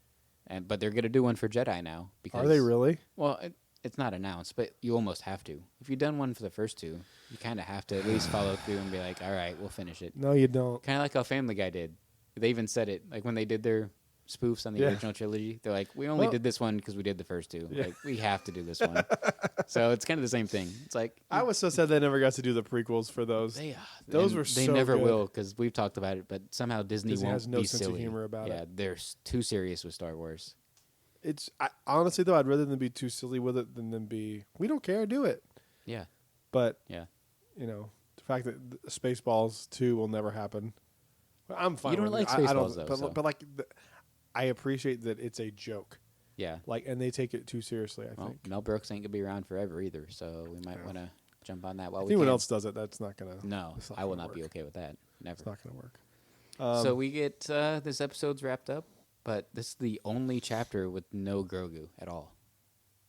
but they're gonna do one for Jedi now. Because, Are they really? Well, it's not announced, but you almost have to. If you've done one for the first two, you kind of have to at least follow through and be like, all right, we'll finish it. No, you don't. Kind of like how Family Guy did. They even said it, like when they did their spoofs on the Yeah. original trilogy. They're like, we only Well- did this one because we did the first two. Yeah. Like, we have to do this one. So it's kind of the same thing. It's like I was so sad they never got to do the prequels for those. Those and were they so never good. will because we've talked about it. But somehow Disney won't has no be sense of silly. humor about yeah, it. they're too serious with Star Wars. Honestly though, I'd rather them be too silly with it than them be. We don't care, do it. Yeah, But yeah. the fact that Spaceballs 2 will never happen. I'm fine. You don't with like it. I don't- Spaceballs, though, but, so. but like, I appreciate that it's a joke. Yeah. Like, and they take it too seriously. I Well, think. Mel Brooks ain't gonna be around forever either, so we might want to jump on that while If we anyone can. else does it, that's not gonna. No, it's I will gonna not be work. okay with that. Never. It's not gonna work. So we get this episode's wrapped up, but this is the only chapter with no Grogu at all.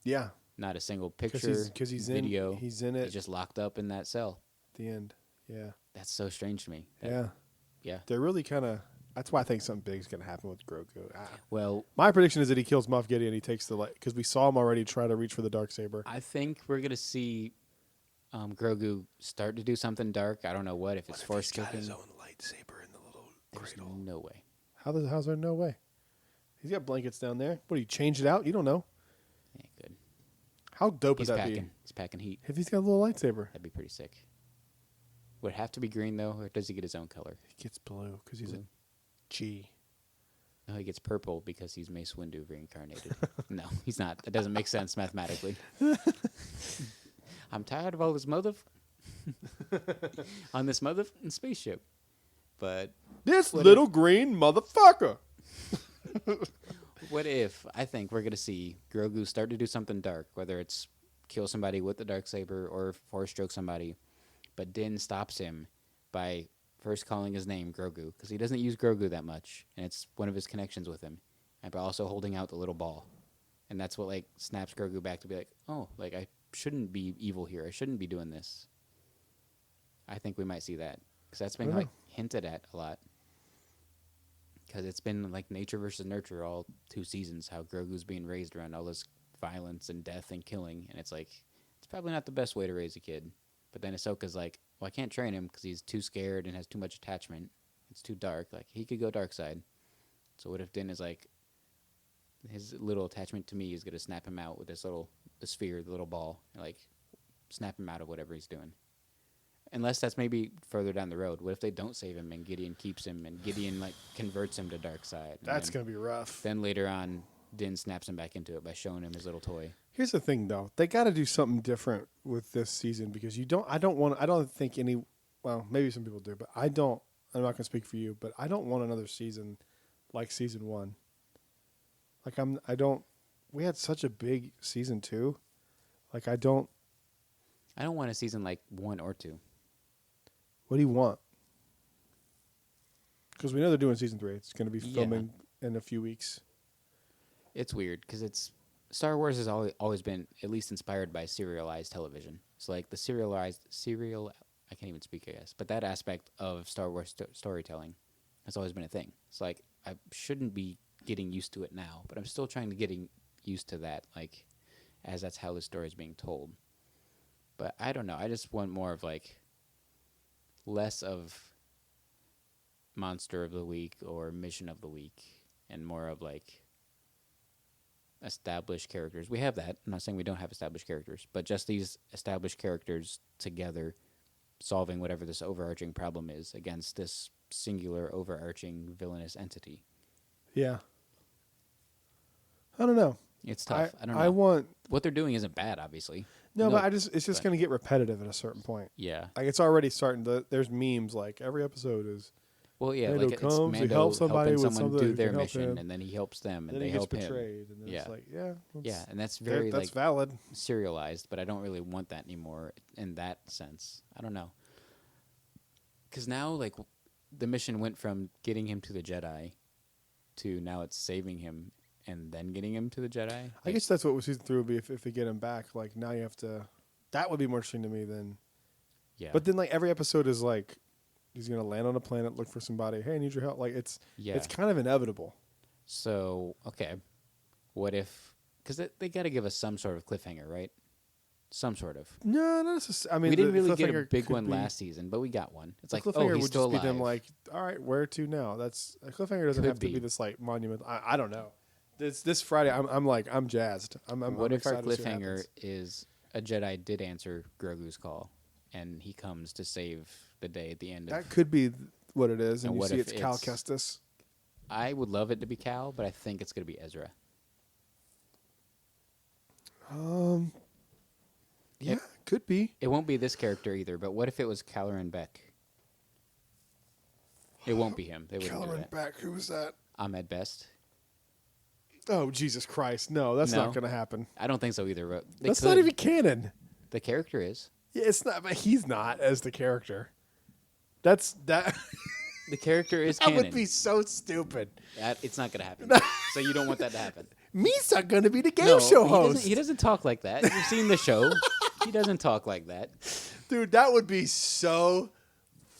Yeah, Not a single picture, because he's video. in. He's in it. He's just locked up in that cell. at the end. Yeah. That's so strange to me. Yeah. They're really kind of. That's why I think something big's gonna happen with Grogu. Well, My prediction is that he kills Moff Gideon. He takes the light because we saw him already try to reach for the Darksaber. I think we're gonna see Grogu start to do something dark. I don't know what. If it's force choking, lightsaber in the little there's no way. How's there no way? He's got blankets down there. What do you change it out? You don't know. Ain't good. How dope He's would that packing. be He's packing heat. if he's got a little lightsaber? That'd be pretty sick. Would it have to be green, though, or does he get his own color? He gets blue because he's a Blue. G. No, he gets purple because he's Mace Windu reincarnated. No, he's not. That doesn't make sense mathematically. I'm tired of all this on this spaceship. But This little green motherfucker. what if I think we're gonna see Grogu start to do something dark, whether it's kill somebody with the Darksaber or force stroke somebody, but Din stops him by first calling his name Grogu, because he doesn't use Grogu that much, and it's one of his connections with him, and by also holding out the little ball, and that's what like snaps Grogu back to be like, oh, like I shouldn't be evil here. I shouldn't be doing this. I think we might see that, because that's been like hinted at a lot. Because it's been like nature versus nurture all 2 seasons, how Grogu's being raised around all this violence and death and killing, and it's like, it's probably not the best way to raise a kid. But then Ahsoka's like, well, I can't train him because he's too scared and has too much attachment. It's too dark. Like, he could go dark side. So what if Din is like, his little attachment to me is going to snap him out with the sphere, the little ball, and like snap him out of whatever he's doing. Unless that's maybe further down the road. What if they don't save him and Gideon keeps him and Gideon like converts him to dark side? That's going to be rough. Then later on, Din snaps him back into it by showing him his little toy. Here's the thing, though. They got to do something different with this season because I don't think well, maybe some people do, but I'm not going to speak for you, but I don't want another season like season 1. Like, we had such a big season 2. Like, I don't want a season like 1 or 2. What do you want? Because we know they're doing season 3. It's going to be filming in a few weeks. It's weird because Star Wars has always been at least inspired by serialized television. It's like the I can't even speak, I guess. But that aspect of Star Wars storytelling has always been a thing. It's like I shouldn't be getting used to it now, but I'm still trying to getting used to that, like, as that's how the story is being told. But I don't know. I just want more of like less of Monster of the Week or Mission of the Week and more of like established characters. We have that. I'm not saying we don't have established characters, but just these established characters together solving whatever this overarching problem is against this singular overarching villainous entity. Yeah. I don't know. It's tough. I don't know. What they're doing isn't bad, obviously. No, but it's just going to get repetitive at a certain point. Yeah. Like, it's already starting to, there's memes like every episode is. Well, yeah, Mando like comes, it's Mando helps somebody helping with someone something, do their can help mission, him. and then he helps them, and Then they he gets help betrayed, him. and then it's like, yeah, and that's very that's like valid, serialized. But I don't really want that anymore in that sense. I don't know, because now like the mission went from getting him to the Jedi to now it's saving him and then getting him to the Jedi. Like, I guess that's what season 3 would be if they get him back. Like, now you have to. That would be more interesting to me than. Yeah. But then, like, every episode is like, he's gonna land on a planet, look for somebody. Hey, I need your help. Like, it's kind of inevitable. So okay, what if? Because they got to give us some sort of cliffhanger, right? Some sort of. No, not necessarily. I mean, we didn't really get a cliffhanger big could one be- last season, but we got one. It's the like, cliffhanger oh, he's would still just be alive. them like, all right, where to now? That's a cliffhanger doesn't Could have to be be. this like monument. I don't know. This Friday, I'm jazzed. What if our excited to see what cliffhanger happens. is a Jedi did answer Grogu's call, and he comes to save the day at the end? That could be what it is, and And you what see if it's Cal it's- Kestis. I would love it to be Cal, but I think it's going to be Ezra. Yeah, could be. It won't be this character either, but what if it was Caloran Beck? It won't be him. They wouldn't do Caloran that. Beck, who was that? Ahmed Best. Oh, Jesus Christ. No, that's No. not going to happen. I don't think so either. But they That's could. not even canon. The character is. Yeah, it's not, but he's not as the character. That The character is that canon. would be so stupid. It's not going to happen. So you don't want that to happen. Misa going to be the game No, show he host. He doesn't talk like that. You've seen the show. He doesn't talk like that. Dude, that would be so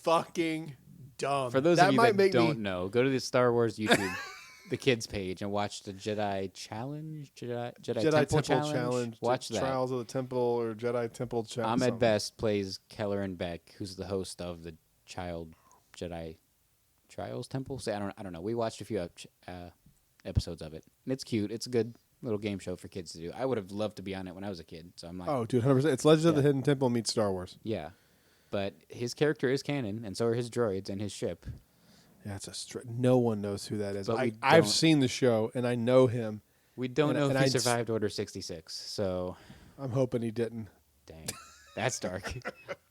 fucking dumb. For those that of you might that make don't me, know, go to the Star Wars YouTube, the kids page, and watch the Jedi Challenge, Jedi Temple Challenge. Watch that. Trials of the Temple or Jedi Temple Challenge. Ahmed Best plays Kelleran Beck, who's the host of the Child Jedi Trials Temple. So I don't know. We watched a few episodes of it, and it's cute. It's a good little game show for kids to do. I would have loved to be on it when I was a kid. So I'm like, Oh, dude, 100%. It's Legends of the Yeah. Hidden Temple meets Star Wars. yeah. but his character is canon, and so are his droids and his ship. Yeah, no one knows who that is. But I've seen the show, and I know him. We don't know if he I survived Order 66, so... I'm hoping he didn't. Dang. That's dark.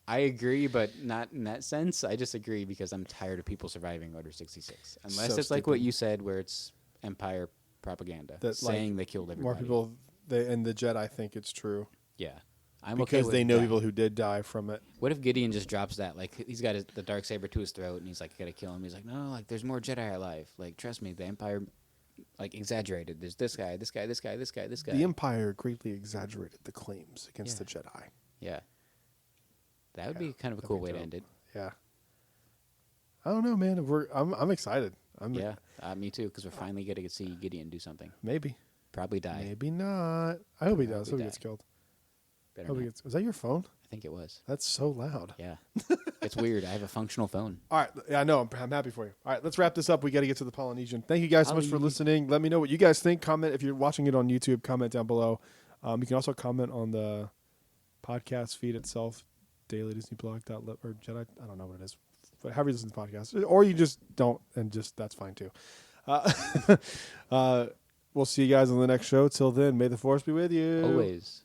I agree, but not in that sense. I just agree because I'm tired of people surviving Order 66. Unless it's like what you said, where it's Empire propaganda, saying they killed everybody. More people, and the Jedi think it's true. Yeah. I'm because okay with they know that. people who did die from it. What if Gideon just drops that? Like, he's got the Darksaber to his throat, and he's like, I gotta kill him. He's like, no, like, there's more Jedi alive. Like, trust me, the Empire, like, exaggerated. There's this guy, this guy, this guy, this guy, this guy. The Empire greatly exaggerated the claims against the Jedi. Yeah. That would be kind of a cool way to end it. Yeah. I don't know, man. I'm excited. Me too, because we're finally getting to see Gideon do something. Maybe. Probably die. Maybe not. I hope he does. I hope he gets killed. Was that your phone? I think it was. That's so loud. Yeah. It's weird. I have a functional phone. All right. Yeah, I know. I'm happy for you. All right. Let's wrap this up. We got to get to the Polynesian. Thank you guys so much for listening. Let me know what you guys think. Comment if you're watching it on YouTube. Comment down below. You can also comment on the podcast feed itself. DailyDisneyBlog or Jedi. I don't know what it is. But however you listen to the podcast. Or you just don't, and just that's fine too. We'll see you guys on the next show. Till then, may the Force be with you. Always.